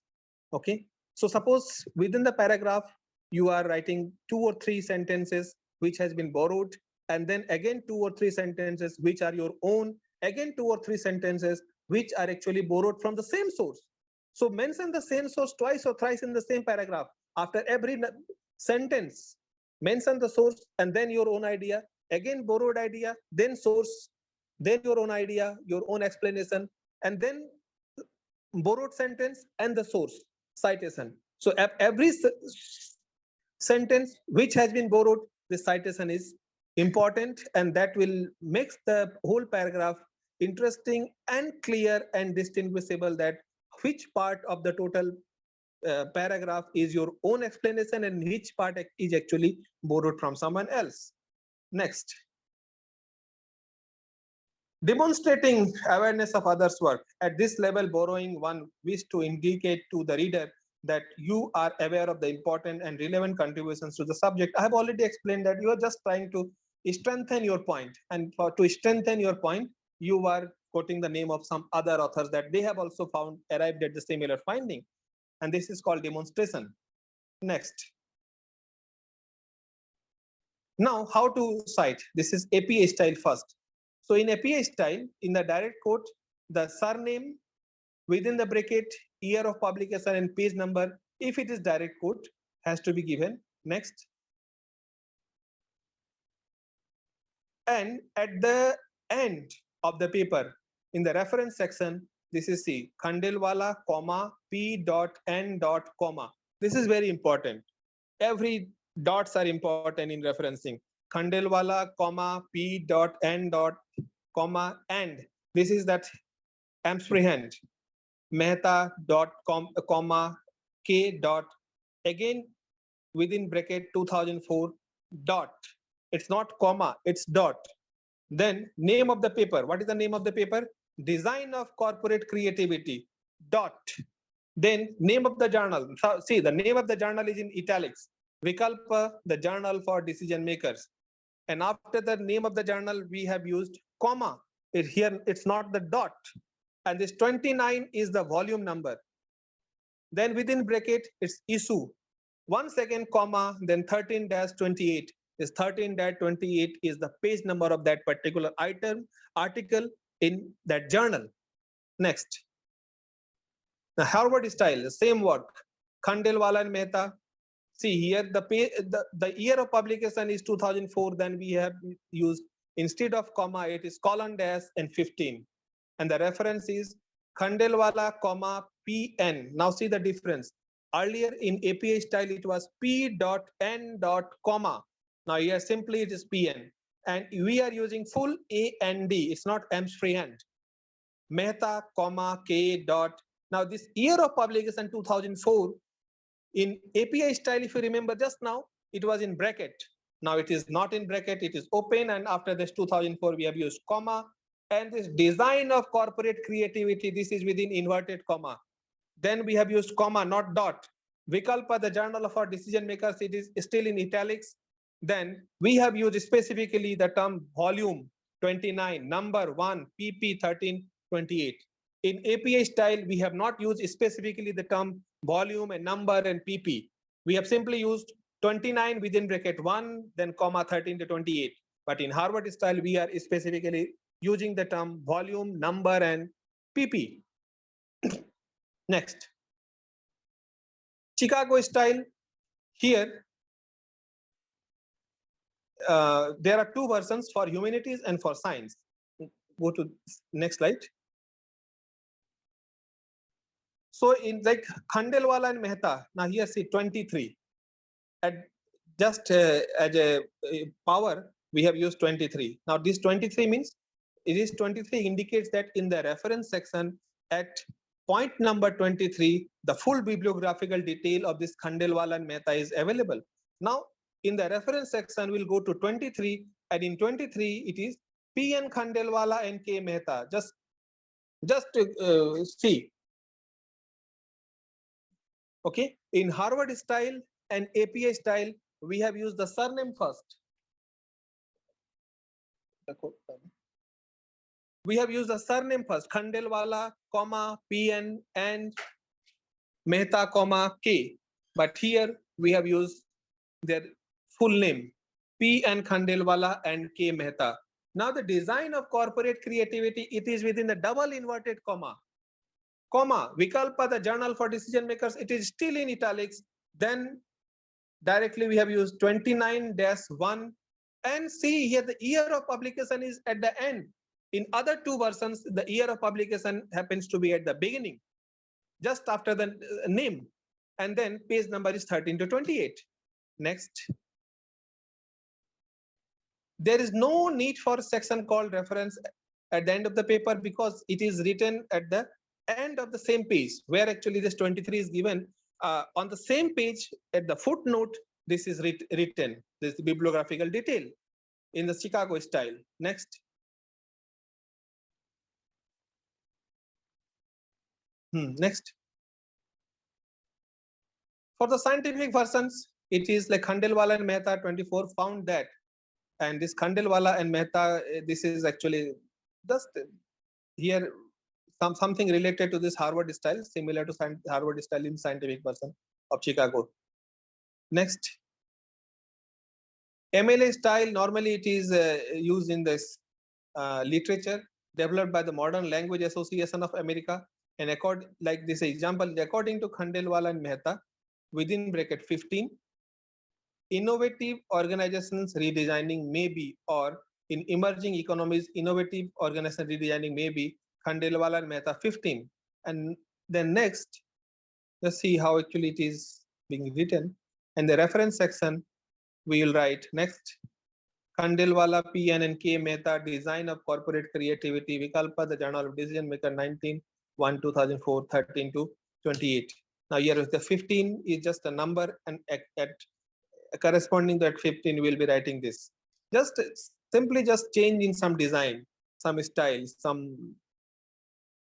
Okay, so suppose within the paragraph you are writing 2 or 3 sentences which has been borrowed, and then again 2 or 3 sentences which are your own, again 2 or 3 sentences which are actually borrowed from the same source. So mention the same source twice or thrice in the same paragraph. After every sentence, mention the source and then your own idea, again borrowed idea, then source, then your own idea, your own explanation, and then borrowed sentence and the source citation. So every sentence which has been borrowed, the citation is important, and that will make the whole paragraph interesting and clear and distinguishable, that which part of the total paragraph is your own explanation and which part is actually borrowed from someone else. Next. Demonstrating awareness of others' work. At this level, borrowing one wish to indicate to the reader that you are aware of the important and relevant contributions to the subject. I have already explained that you are just trying to strengthen your point, and to strengthen your point, you are quoting the name of some other authors that they have also found arrived at the similar finding, and this is called demonstration. Next. Now, how to cite? This is APA style first. So in APA style, in the direct quote, the surname within the bracket, year of publication, and page number, if it is direct quote, has to be given. Next. And at the end of the paper, in the reference section, this is C, Khandelwala, comma, P.N. comma. This is very important. Every dots are important in referencing. Khandelwala, comma, P.N. comma, and this is that ampersand. Mehta dot comma K dot, again within bracket 2004 dot. It's not comma, it's dot. Then name of the paper. What is the name of the paper? Design of Corporate Creativity dot. Then name of the journal. So, see, the name of the journal is in italics. Vikalpa, the journal for decision makers. And after the name of the journal, we have used comma. Here it's not the dot. And this 29 is the volume number. Then within bracket, it's issue. 1 second, comma, then 13-28. This 13-28 is the page number of that particular article in that journal. Next. The Harvard style, the same work. Khandelwala and Mehta. See here, the year of publication is 2004. Then we have used, instead of comma, it is colon dash and 15. And the reference is Khandelwala, comma, PN. Now see the difference. Earlier in API style, it was p.n. comma. Now here simply it is pn. And we are using full A and D. It's not free end. Mehta, comma, K dot. Now this year of publication 2004, in API style, if you remember just now, it was in bracket. Now it is not in bracket, it is open. And after this 2004, we have used comma. And this design of corporate creativity, this is within inverted comma. Then we have used comma, not dot. Vikalpa, the journal of our decision makers, it is still in italics. Then we have used specifically the term volume 29, number 1, PP 1328. In API style, we have not used specifically the term volume and number and PP. We have simply used 29 within bracket 1, then comma 13 to 28. But in Harvard style, we are specifically using the term volume, number, and PP. Next. Chicago style. Here, there are two versions for humanities and for science. Go to next slide. So in like Khandelwala and Mehta, now here see 23. At just as a power, we have used 23. Now this 23 means, it is 23 indicates that in the reference section at point number 23, the full bibliographical detail of this Khandelwala and Mehta is available. Now in the reference section, we'll go to 23, and in 23 it is P N Khandelwala and K Mehta. Just to see. Okay, in Harvard style and API style, we have used the surname first. We have used the surname first, Khandelwala, comma, PN, and Mehta, comma, K. But here we have used their full name, P and Khandelwala and K Mehta. Now the design of corporate creativity, it is within the double inverted comma. Comma, Vikalpa, the journal for decision makers, it is still in italics. Then directly we have used 29-1, and see here the year of publication is at the end. In other two versions, the year of publication happens to be at the beginning, just after the name, and then page number is 13 to 28. Next. There is no need for a section called reference at the end of the paper, because it is written at the end of the same page, where actually this 23 is given. On the same page at the footnote, this is written, this is bibliographical detail in the Chicago style. Next. Next. For the scientific versions, it is like Khandelwala and Mehta 24 found that. And this Khandelwala and Mehta, this is actually just here something related to this Harvard style, similar to Harvard style in scientific version of Chicago. Next. MLA style, normally it is used in this literature developed by the Modern Language Association of America. And like this example, according to Khandelwala and Mehta, within bracket 15, innovative organizations redesigning may be, or in emerging economies, innovative organization redesigning may be, Khandelwala and Mehta 15. And then next, let's see how actually it is being written. And the reference section, we will write next. Khandelwala, PN and K Mehta, Design of Corporate Creativity, Vikalpa, the Journal of Decision Maker, 19/1/2004, 13 to 28. Now here is the 15 is just a number, and at corresponding to that 15, we'll be writing this. Just simply just change in some design, some style, some.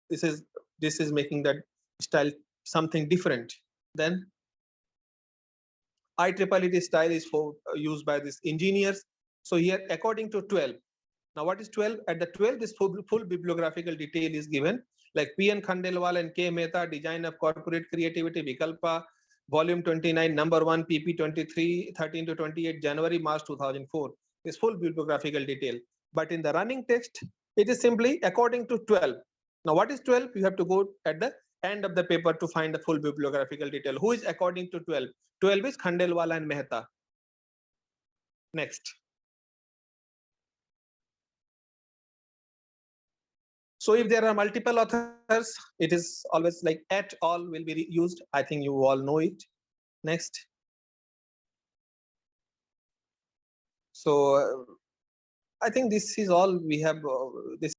This is making that style something different. Then IEEE style is used by these engineers. So here, according to 12. Now, what is 12? At the 12, this full bibliographical detail is given, like P.N. Khandelwal and K. Mehta, Design of Corporate Creativity, Vikalpa, Volume 29, Number 1, PP 23, 13 to 28, January, March 2004. This full bibliographical detail. But in the running text, it is simply according to 12. Now, what is 12? You have to go at the end of the paper to find the full bibliographical detail. Who is according to 12? 12 is Khandelwala and Mehta. Next. So if there are multiple authors, it is always like at all will be used. I think you all know it. Next. So I think this is all we have. This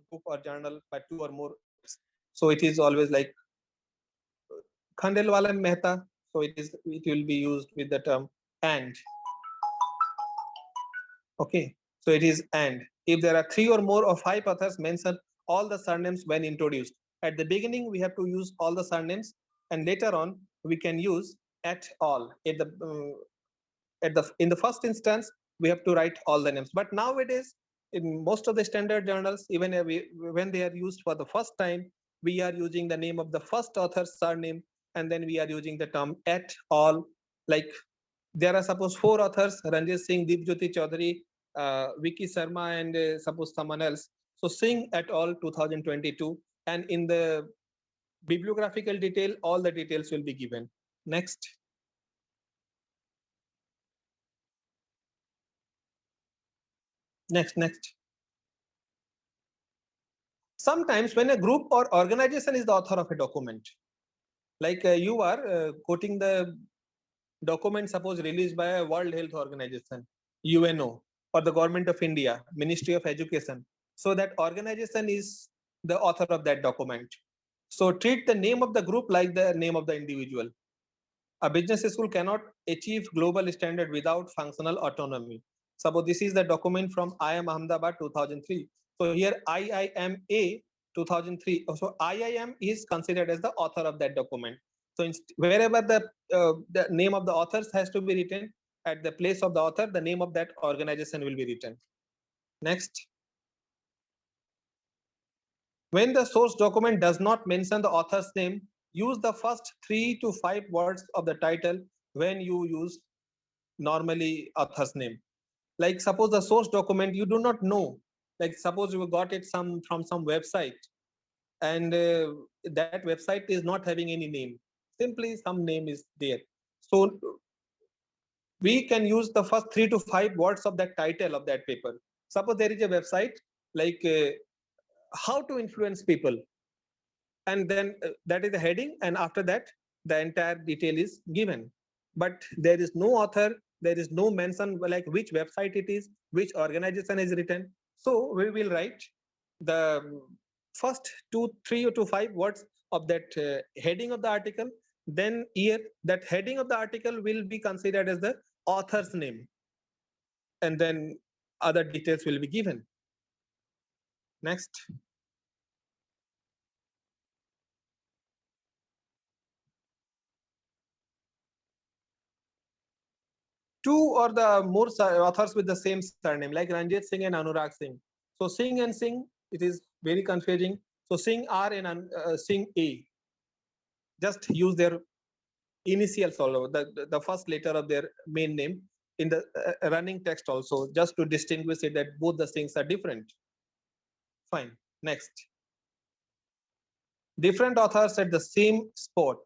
book or journal by 2 or more. So it is always like Khandelwala Mehta. So it will be used with the term and. Okay. So it is and. If there are 3 or more or 5 authors, mention all the surnames when introduced. At the beginning, we have to use all the surnames, and later on we can use at all. In the first instance, we have to write all the names. But nowadays, in most of the standard journals, even when they are used for the first time, we are using the name of the first author's surname, and then we are using the term at all. Like there are suppose 4 authors: Ranjit Singh, Deepjyoti Chaudhary, Vicky Sharma, and suppose someone else. So Singh et al. 2022, and in the bibliographical detail, all the details will be given. Next. Next. Sometimes when a group or organization is the author of a document, like you are quoting the document, suppose released by a World Health Organization, UNO, or the Government of India, Ministry of Education. So that organization is the author of that document. So treat the name of the group like the name of the individual. A business school cannot achieve global standard without functional autonomy. Suppose this is the document from IIM Ahmedabad 2003. So here IIMA 2003. So IIM is considered as the author of that document. So wherever the name of the authors has to be written, at the place of the author, the name of that organization will be written. Next. When the source document does not mention the author's name, use the first 3 to 5 words of the title when you use normally author's name. Like suppose the source document you do not know, like suppose you got it from some website, and that website is not having any name, simply some name is there. So we can use the first 3 to 5 words of that title of that paper. Suppose there is a website like how to influence people, and then that is the heading, and after that the entire detail is given, but there is no author, there is no mention like which website it is, which organization is written. So we will write the first 2, 3 to 5 words of that heading of the article. Then here that heading of the article will be considered as the author's name, and then other details will be given. Next. Two or the more authors with the same surname, like Ranjit Singh and Anurag Singh. So Singh and Singh, it is very confusing. So Singh R and Singh A. Just use their initials all over, the first letter of their main name in the running text also, just to distinguish it that both the things are different. Fine. Next. Different authors at the same spot.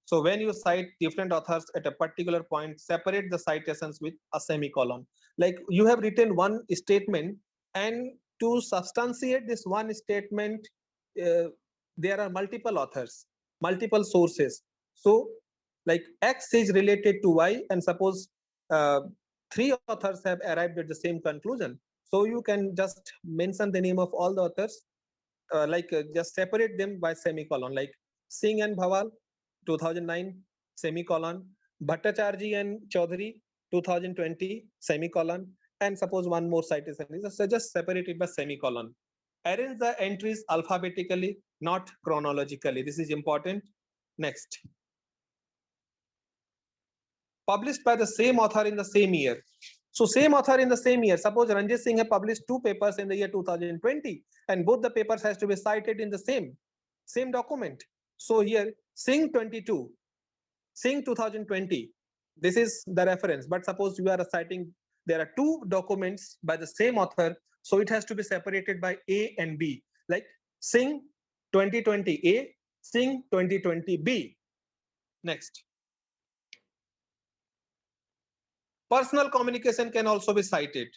So when you cite different authors at a particular point, separate the citations with a semicolon. Like you have written one statement, and to substantiate this one statement, there are multiple authors, multiple sources. So like X is related to Y, and suppose 3 authors have arrived at the same conclusion. So you can just mention the name of all the authors, just separate them by semicolon, like Singh and Bhawal 2009 semicolon, Bhattacharjee and Chaudhary 2020 semicolon, and suppose one more citation is just separate it by semicolon. Arrange the entries alphabetically, not chronologically. This is important. Next. Published by the same author in the same year. So same author in the same year. Suppose Ranjit Singh have published 2 papers in the year 2020, and both the papers has to be cited in the same document. So here Singh 22, Singh 2020. This is the reference. But suppose you are citing, there are 2 documents by the same author, so it has to be separated by A and B. Like Singh 2020 A, Singh 2020 B. Next. Personal communication can also be cited.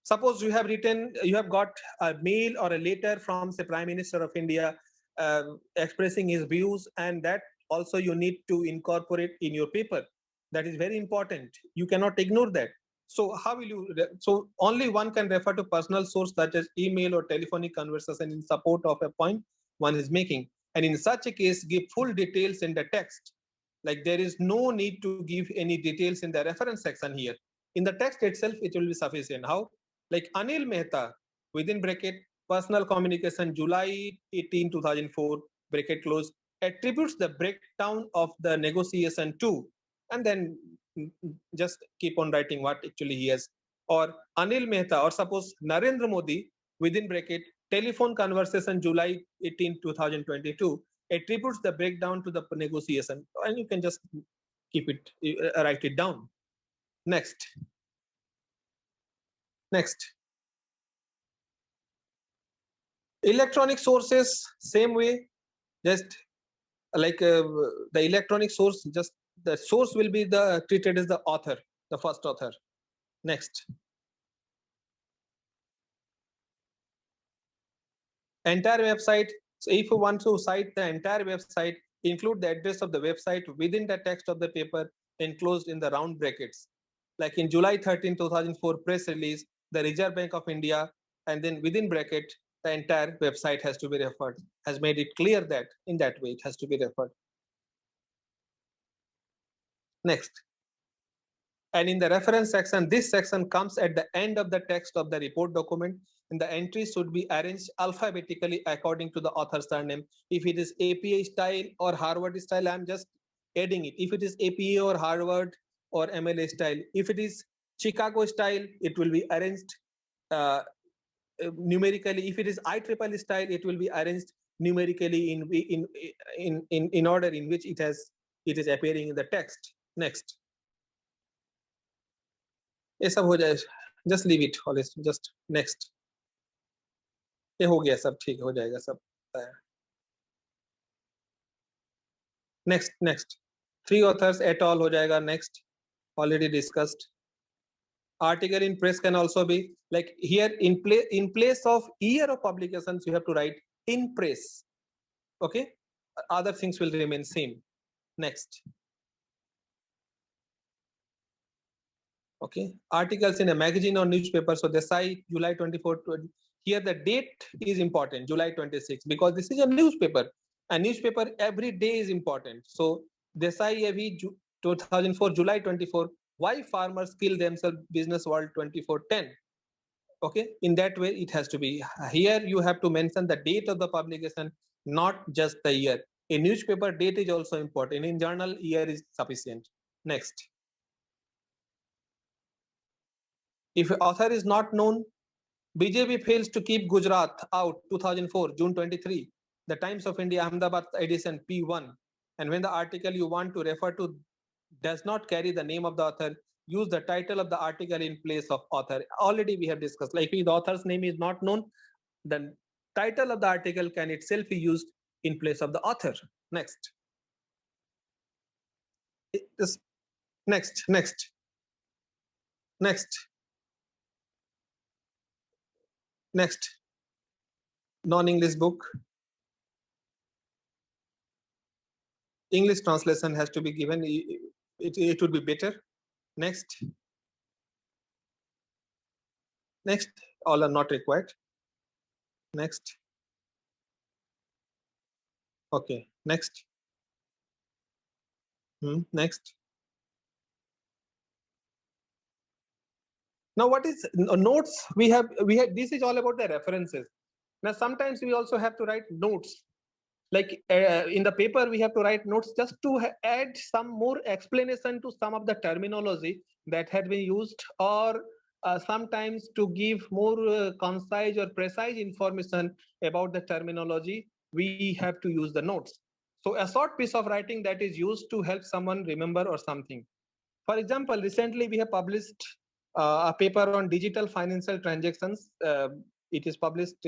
Suppose you have got a mail or a letter from the Prime Minister of India expressing his views, and that also you need to incorporate in your paper. That is very important. You cannot ignore that. So how will you? So only one can refer to personal source such as email or telephonic conversation in support of a point one is making, and in such a case give full details in the text. Like there is no need to give any details in the reference section here. In the text itself, it will be sufficient. How? Like Anil Mehta, within bracket, personal communication, July 18, 2004, bracket close, attributes the breakdown of the negotiation to, and then just keep on writing what actually he has. Or Anil Mehta, or suppose Narendra Modi, within bracket, telephone conversation, July 18, 2022, attributes the breakdown to the negotiation, and you can just keep it, write it down. Next. Electronic sources, same way, just like the electronic source, just the source will be treated as the author, the first author. Next. Entire website. So if you want to cite the entire website, include the address of the website within the text of the paper enclosed in the round brackets. Like in July 13, 2004 press release, the Reserve Bank of India, and then within bracket, the entire website has to be referred, has made it clear that in that way it has to be referred. Next. And in the reference section, this section comes at the end of the text of the report document, and the entries should be arranged alphabetically according to the author's surname. If it is APA style or Harvard style, I'm just adding it. If it is APA or Harvard or MLA style, if it is Chicago style, it will be arranged numerically. If it is IEEE style, it will be arranged numerically in order in which it is appearing in the text. Next. ये सब हो जाए, just leave it, just next. ये हो गया सब, ठीक हो जाएगा सब. Next. 3 authors at all हो जाएगा. Next, already discussed. Article in press can also be like here in place of year of publications, you have to write in press. Okay, other things will remain same. Next. Okay, articles in a magazine or newspaper. So Desai, July 24. Here the date is important, July 26, because this is a newspaper. A newspaper every day is important. So Desai Avi 2004, July 24. Why farmers kill themselves? Business World 2410. Okay, in that way it has to be. Here you have to mention the date of the publication, not just the year. In newspaper, date is also important. In journal, year is sufficient. Next. If author is not known, BJP fails to keep Gujarat out 2004, June 23. The Times of India, Ahmedabad edition P1. And when the article you want to refer to does not carry the name of the author, use the title of the article in place of author. Already we have discussed, like if the author's name is not known, then title of the article can itself be used in place of the author. Next. Next. Non-English book. English translation has to be given. It would be better. Next. All are not required. Next. Okay. Next. Next. Now, what is notes? We have. This is all about the references. Now, sometimes we also have to write notes. Like in the paper, we have to write notes just to add some more explanation to some of the terminology that had been used, or sometimes to give more concise or precise information about the terminology. We have to use the notes. So a short piece of writing that is used to help someone remember or something. For example, recently we have published a paper on digital financial transactions. It is published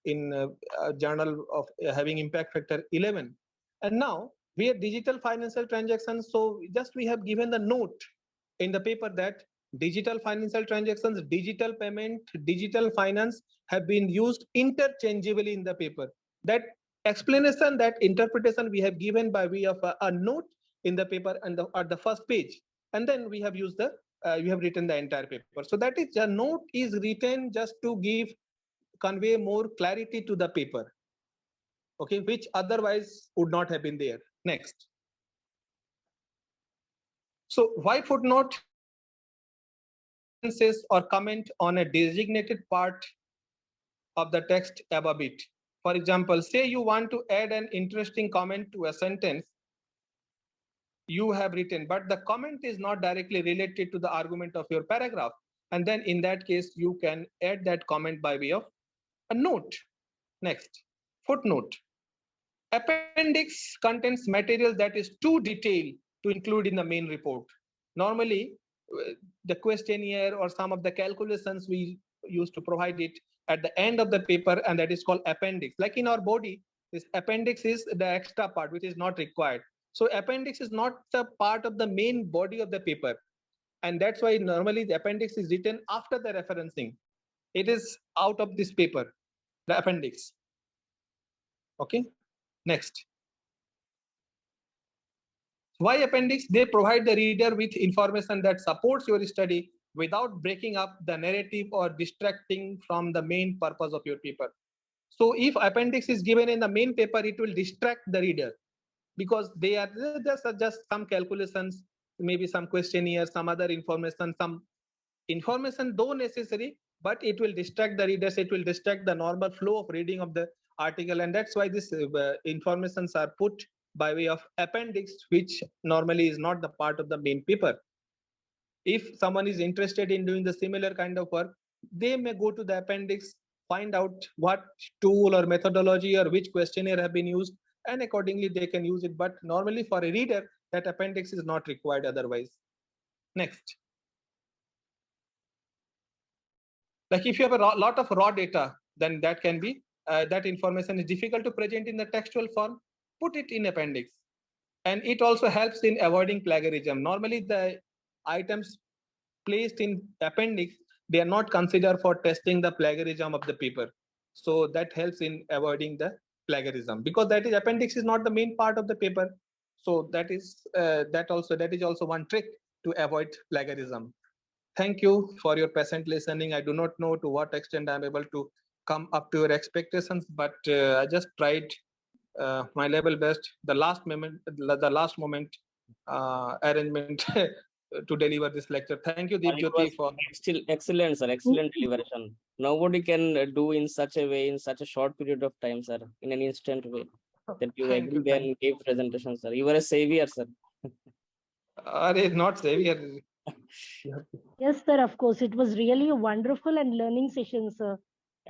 in a journal of having impact factor 11. And now we have digital financial transactions. So just we have given the note in the paper that Digital financial transactions, digital payment, digital finance have been used interchangeably in the paper. That explanation, that interpretation we have given by way of a note in the paper and at the first page, and then we have used the we have written the entire paper. So that is, a note is written just to convey more clarity to the paper, okay, which otherwise would not have been there. Next. So why footnote? Says or comment on a designated part of the text above it. For example, say you want to add an interesting comment to a sentence you have written, but the comment is not directly related to the argument of your paragraph. And then in that case, you can add that comment by way of a note. Next, footnote. Appendix contains material that is too detailed to include in the main report. Normally, the questionnaire or some of the calculations we used to provide it at the end of the paper, and that is called appendix. Like in our body, this appendix is the extra part which is not required. So appendix is not the part of the main body of the paper, and that's why normally the appendix is written after the referencing. It is out of this paper, the appendix. Okay, next. Why appendix? They provide the reader with information that supports your study without breaking up the narrative or distracting from the main purpose of your paper. So if appendix is given in the main paper, it will distract the reader because they are just some calculations, maybe some questionnaire, some other information, some information though necessary, but it will distract the readers, it will distract the normal flow of reading of the article, and that's why this informations are put by way of appendix, which normally is not the part of the main paper. If someone is interested in doing the similar kind of work, they may go to the appendix, find out what tool or methodology or which questionnaire have been used, and accordingly they can use it. But normally for a reader, that appendix is not required otherwise. Next. Like if you have a lot of raw data, then that can be, that information is difficult to present in the textual form, put it in appendix. And it also helps in avoiding plagiarism. Normally the items placed in appendix, they are not considered for testing the plagiarism of the paper. So that helps in avoiding the plagiarism, because that is, appendix is not the main part of the paper. So that is also one trick to avoid plagiarism. Thank you for your patient listening. I do not know to what extent I'm able to come up to your expectations, but I just tried my level best. The last moment arrangement to deliver this lecture. Thank you, It Deepjyoti, was for excellent, sir. Excellent deliberation. Nobody can do in such a way in such a short period of time, sir. In an instant way that you Thank you, agree and give presentation, sir. You are a savior, sir. not savior. Yes, sir, of course. It was really a wonderful and learning session, sir.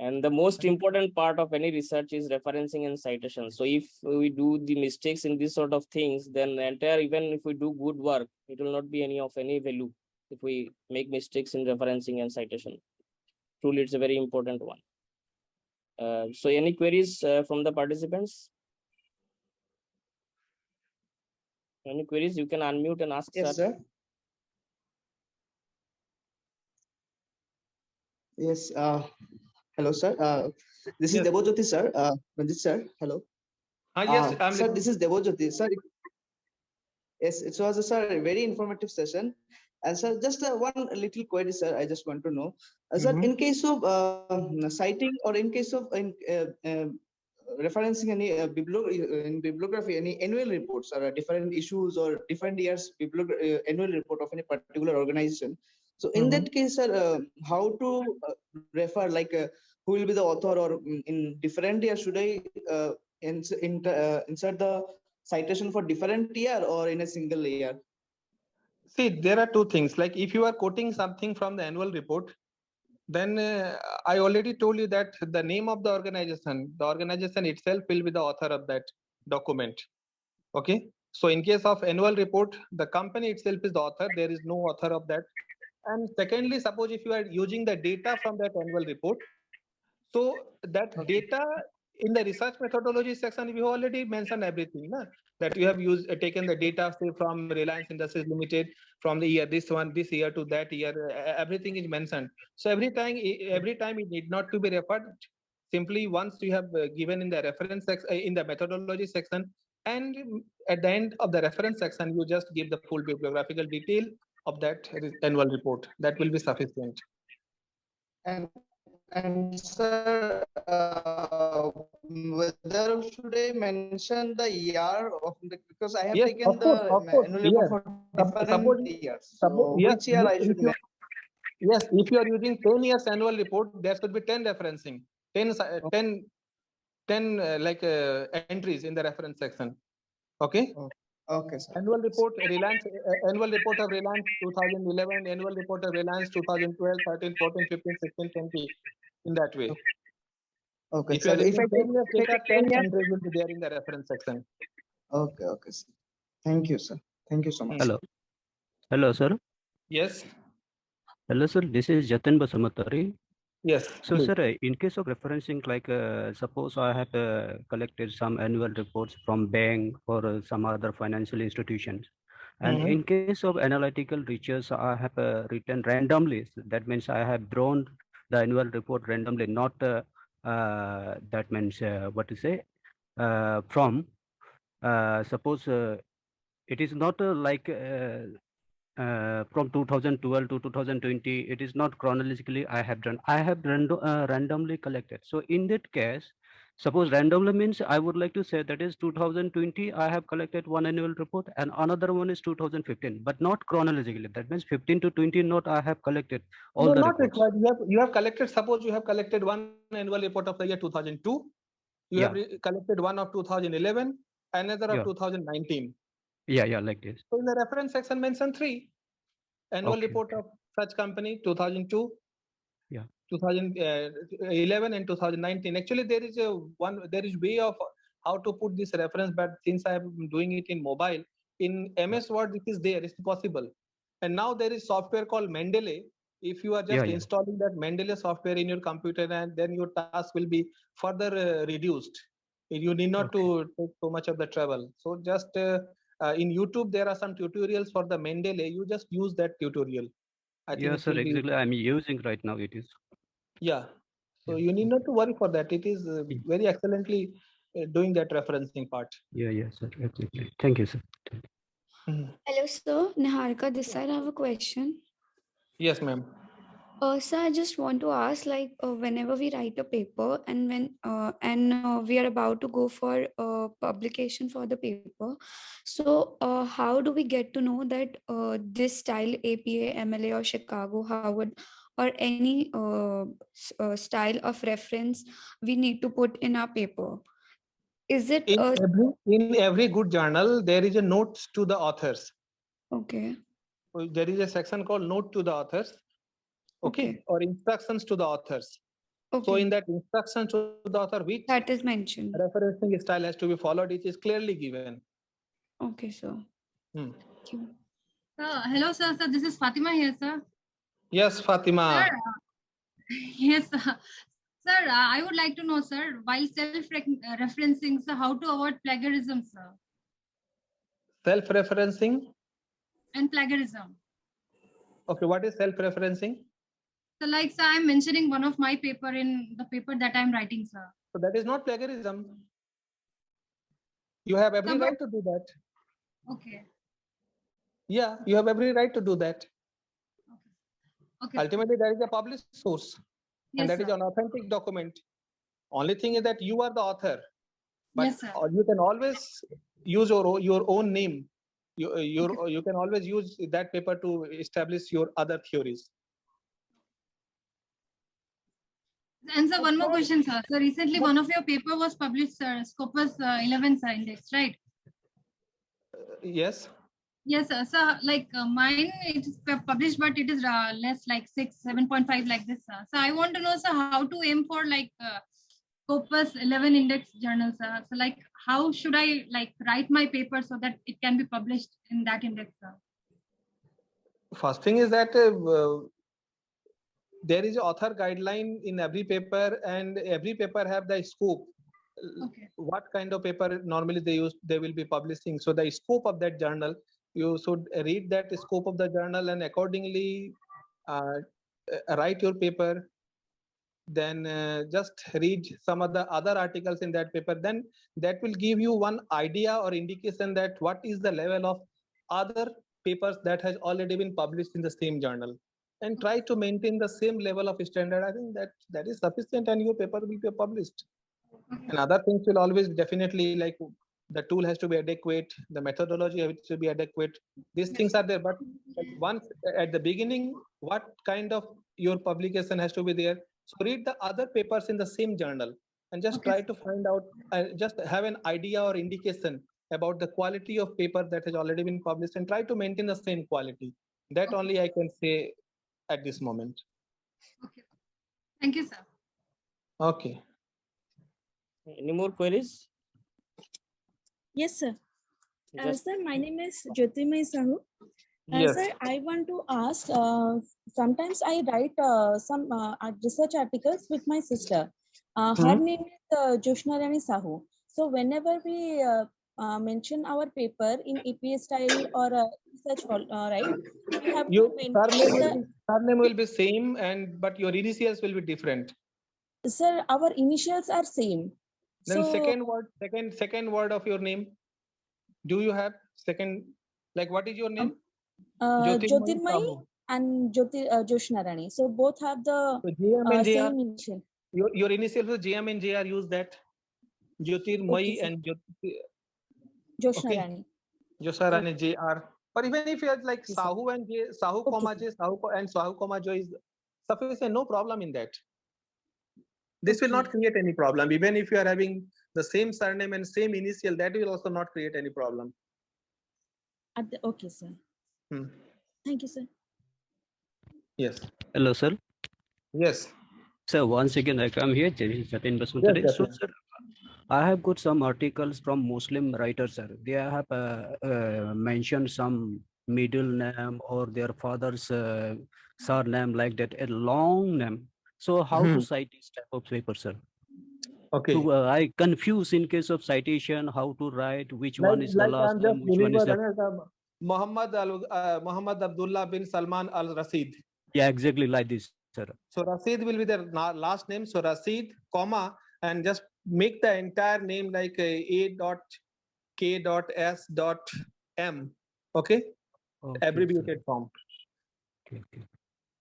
And the most important part of any research is referencing and citation. So if we do the mistakes in this sort of things, then the entire, even if we do good work, it will not be any value if we make mistakes in referencing and citation. Truly, it's a very important one. So any queries from the participants? Any queries? You can unmute and ask, Yes, sir. sir. Yes. Hello, sir. This is Yes. Devojyoti, sir. Ranjit, sir. Hello. Yes, I'm Sir, this is Devojyoti, sir. Yes, it was, sir, a very informative session. And sir, just one little query, sir. I just want to know, sir, in case of citing or in case of referencing any in bibliography, any annual reports or different issues or different years annual report of any particular organization. So in that case, sir, how to refer, like who will be the author, or in different year should I insert the citation for different year or in a single year? See, there are two things. Like if you are quoting something from the annual report, then I already told you that the name of the organization itself will be the author of that document. Okay. So in case of annual report, the company itself is the author. There is no author of that. And secondly, suppose if you are using the data from that annual report, so that data in the research methodology section, we already mentioned everything. Na? that you have used taken the data say from Reliance Industries Limited from the year this year to that year. Everything is mentioned. So every time it need not to be referred. Simply once you have given in the reference section in the methodology section, and at the end of the reference section, you just give the full bibliographical detail of that annual report. That will be sufficient. And sir, whether should I mention the year of the, because I have Yes, taken of course, the annual report for different years. So yes, which year I should mention? yes, if you are using 10 years annual report, there should be 10 referencing, 10 entries in the reference section. Okay. Okay, sir. Annual report Reliance, annual report of Reliance 2011, annual report of Reliance 2012, 13, 14, 15, 16, 20. In that way. Okay, If you sir. are using 10 years If I data, take 10 10 years. entries will be there in the reference section. Okay, okay, sir. Thank you, sir. Thank you so much. Hello. Hello, sir. Yes. Hello, sir. This is Jatin Basamatari. Yes. So, please. sir, in case of referencing, like suppose I have collected some annual reports from bank or some other financial institutions, and in case of analytical research, I have written randomly. So that means I have drawn the annual report randomly, not that means what to say from. Suppose it is not from 2012 to 2020, it is not chronologically I have done. I have randomly collected. So in that case, suppose randomly means I would like to say that is 2020, I have collected one annual report and another one is 2015, but not chronologically. That means 15 to 20 not I have collected all No, the not reports. required. You have collected, suppose you have collected one annual report of the year 2002. You have collected one of 2011, another of 2019. Yeah, like this. So in the reference section, mention 3. Annual report of such company 2002, 2011 and 2019. Actually, there is way of how to put this reference, but since I am doing it in mobile, in MS Word, it is there, it's possible. And now there is software called Mendeley. If you are just installing that Mendeley software in your computer, and then your task will be further reduced. You need not to take so much of the trouble. So just in YouTube, there are some tutorials for the Mendeley. You just use that tutorial. I think Yes, sir, exactly. I'm using right now. It is. Yeah. So you need not to worry for that. It is very excellently doing that referencing part. Yeah, sir. Exactly. Thank you, sir. Hello, sir. Niharika, this side I have a question. Yes, ma'am. Sir, I just want to ask, like, whenever we write a paper and we are about to go for publication for the paper, so how do we get to know that this style APA, MLA, or Chicago, Harvard, or any style of reference we need to put in our paper? Is it in every good journal there is a note to the authors? Okay. There is a section called note to the authors. Okay. Or instructions to the authors. So in that instruction to the author, which that is mentioned, referencing style has to be followed, it is clearly given. Okay, sir. Thank you. Hello, sir. So this is Fatima here, sir. Yes, Fatima. Sir, yes, sir. Sir, I would like to know, sir, while self-referencing, so how to avoid plagiarism, sir? Self-referencing and plagiarism. Okay, what is self-referencing? So like, sir, I'm mentioning one of my paper in the paper that I'm writing, sir. So that is not plagiarism. You have every right to do that. Okay. Yeah, you have every right to do that. Okay. Ultimately, there is a published source, Yes, and that sir. is an authentic document. Only thing is that you are the author, but Yes, sir. you can always use your own name. You can always use that paper to establish your other theories. And sir, one more question, sir. So recently, one of your paper was published, sir, Scopus 11, sir, index, right? Yes. Yes, sir. So like mine, it is published, but it is less, like 6, 7.5, like this, sir. So I want to know, sir, how to aim for like Scopus 11 index journal, sir. So like, how should I like write my paper so that it can be published in that index, sir? First thing is that there is an author guideline in every paper, and every paper have the scope. Okay. what kind of paper normally they will be publishing. So the scope of that journal, you should read that scope of the journal and accordingly write your paper. Then just read some of the other articles in that paper. Then that will give you one idea or indication that what is the level of other papers that has already been published in the same journal, and try to maintain the same level of standard. I think that is sufficient, and your paper will be published. And other things will always definitely, like the tool has to be adequate, the methodology has to be adequate. These things are there, but once at the beginning, what kind of your publication has to be there. So read the other papers in the same journal and just Okay. try to find out, just have an idea or indication about the quality of paper that has already been published, and try to maintain the same quality. That Okay. only I can say at this moment. Okay. Thank you, sir. Okay. Any more queries? Yes, sir. Just Sir, my name is Jyotirmay Sahu. Yes. Sir, I want to ask, sometimes I write some research articles with my sister. Her name is Joshna Rani Sahu. So whenever we mention our paper in EPA style or research, right, we have Your to mention surname will be same, and but your initials will be different. sir, our initials are same. Then So, second word of your name. Do you have second? Like, what is your name? Jyotirmay Sahu. and Joshna Rani. So both have the So JM and JR. same initial. Your initials with JM and JR. Use that. Jyotirmay Okay, sir. and Joshna okay. Rani. Joshna Rani JR. Or even if you have like Okay, sir. Sahu and J, Sahu Okay, comma sir. J, and Sahu comma J is sufficient. No problem in that. This will not Okay. create any problem. Even if you are having the same surname and same initial, that will also not create any problem. Okay, sir. Thank you, sir. Yes. Hello, sir. Yes. So once again, I come here, Jatin Yes, Basmantare. So, Jatin. sir, I have got some articles from Muslim writers, sir. They have mentioned some middle name or their father's surname like that, a long name. So how to cite this type of paper, sir? Okay. So I confuse in case of citation, how to write, which one is the last I'm name, just which one is the... Muhammad Abdullah bin Salman Al Rasid. Yeah, exactly like this, sir. So Rasid will be their last name. So Rasid, comma, and just make the entire name like A.K.S.M. Okay? Abbreviated form. Okay.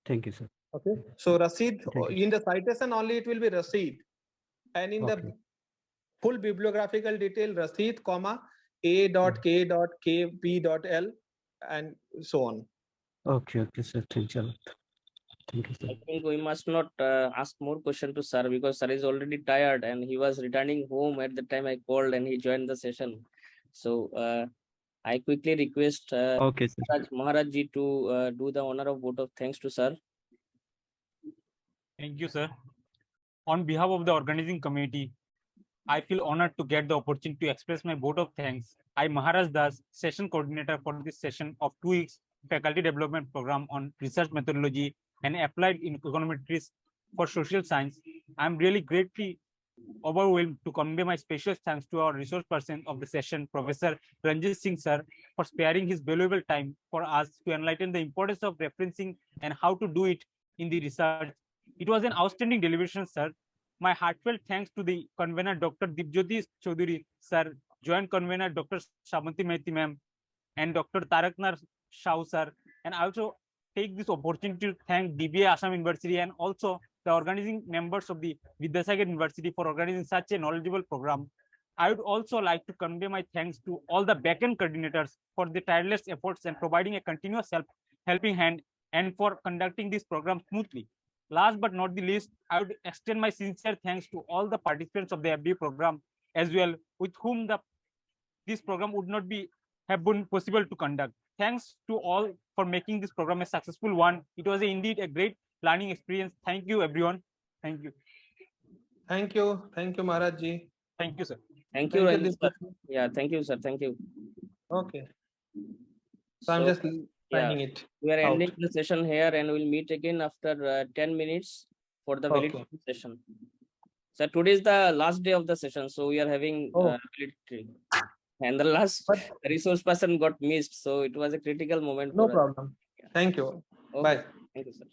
Thank you, sir. Okay. So Rasid, Thank you. in the citation only it will be Rasid. And in the full bibliographical detail, Rasid, comma, A.K.K.P.L, and so on. Okay, sir. Thank you. Thank you, sir. I think we must not ask more question to sir, because sir is already tired and he was returning home at the time I called and he joined the session. So I quickly request Okay, sir. Maharaj ji to do the honor of vote of thanks to sir. Thank you, sir. On behalf of the organizing committee, I feel honored to get the opportunity to express my vote of thanks. I, Maharaj Das, session coordinator for this session of 2 weeks faculty development program on research methodology and applied in econometrics for social science. I'm really greatly overwhelmed to convey my special thanks to our resource person of the session, Professor Ranjit Singh sir, for sparing his valuable time for us to enlighten the importance of referencing and how to do it in the research. It was an outstanding deliberation, sir. My heartfelt thanks to the convener, Dr. Dipjyoti Chaudhary, sir, joint convener, Dr. Shamanti Mehti ma'am, and Dr. Taraknar Shah, sir. And I also take this opportunity to thank DBA Assam University and also the organizing members of the Vidyasagar University for organizing such a knowledgeable program. I would also like to convey my thanks to all the backend coordinators for the tireless efforts and providing a continuous helping hand and for conducting this program smoothly. Last but not the least, I would extend my sincere thanks to all the participants of the FDP program as well, with whom this program would not have been possible to conduct. Thanks to all for making this program a successful one. It was indeed a great learning experience. Thank you, everyone. Thank you. Thank you, Maharaj ji. Thank you, sir. Thank you, Ranjit sir. Yeah, thank you, sir. Thank you. Okay. So I'm just signing it. We are out. ending the session here and we'll meet again after 10 minutes for the validation session. So today is the last day of the session, so we are having Oh. military. And the last But resource person got missed, so it was a critical moment no for us. problem. Thank you. Okay. Bye. Thank you, sir.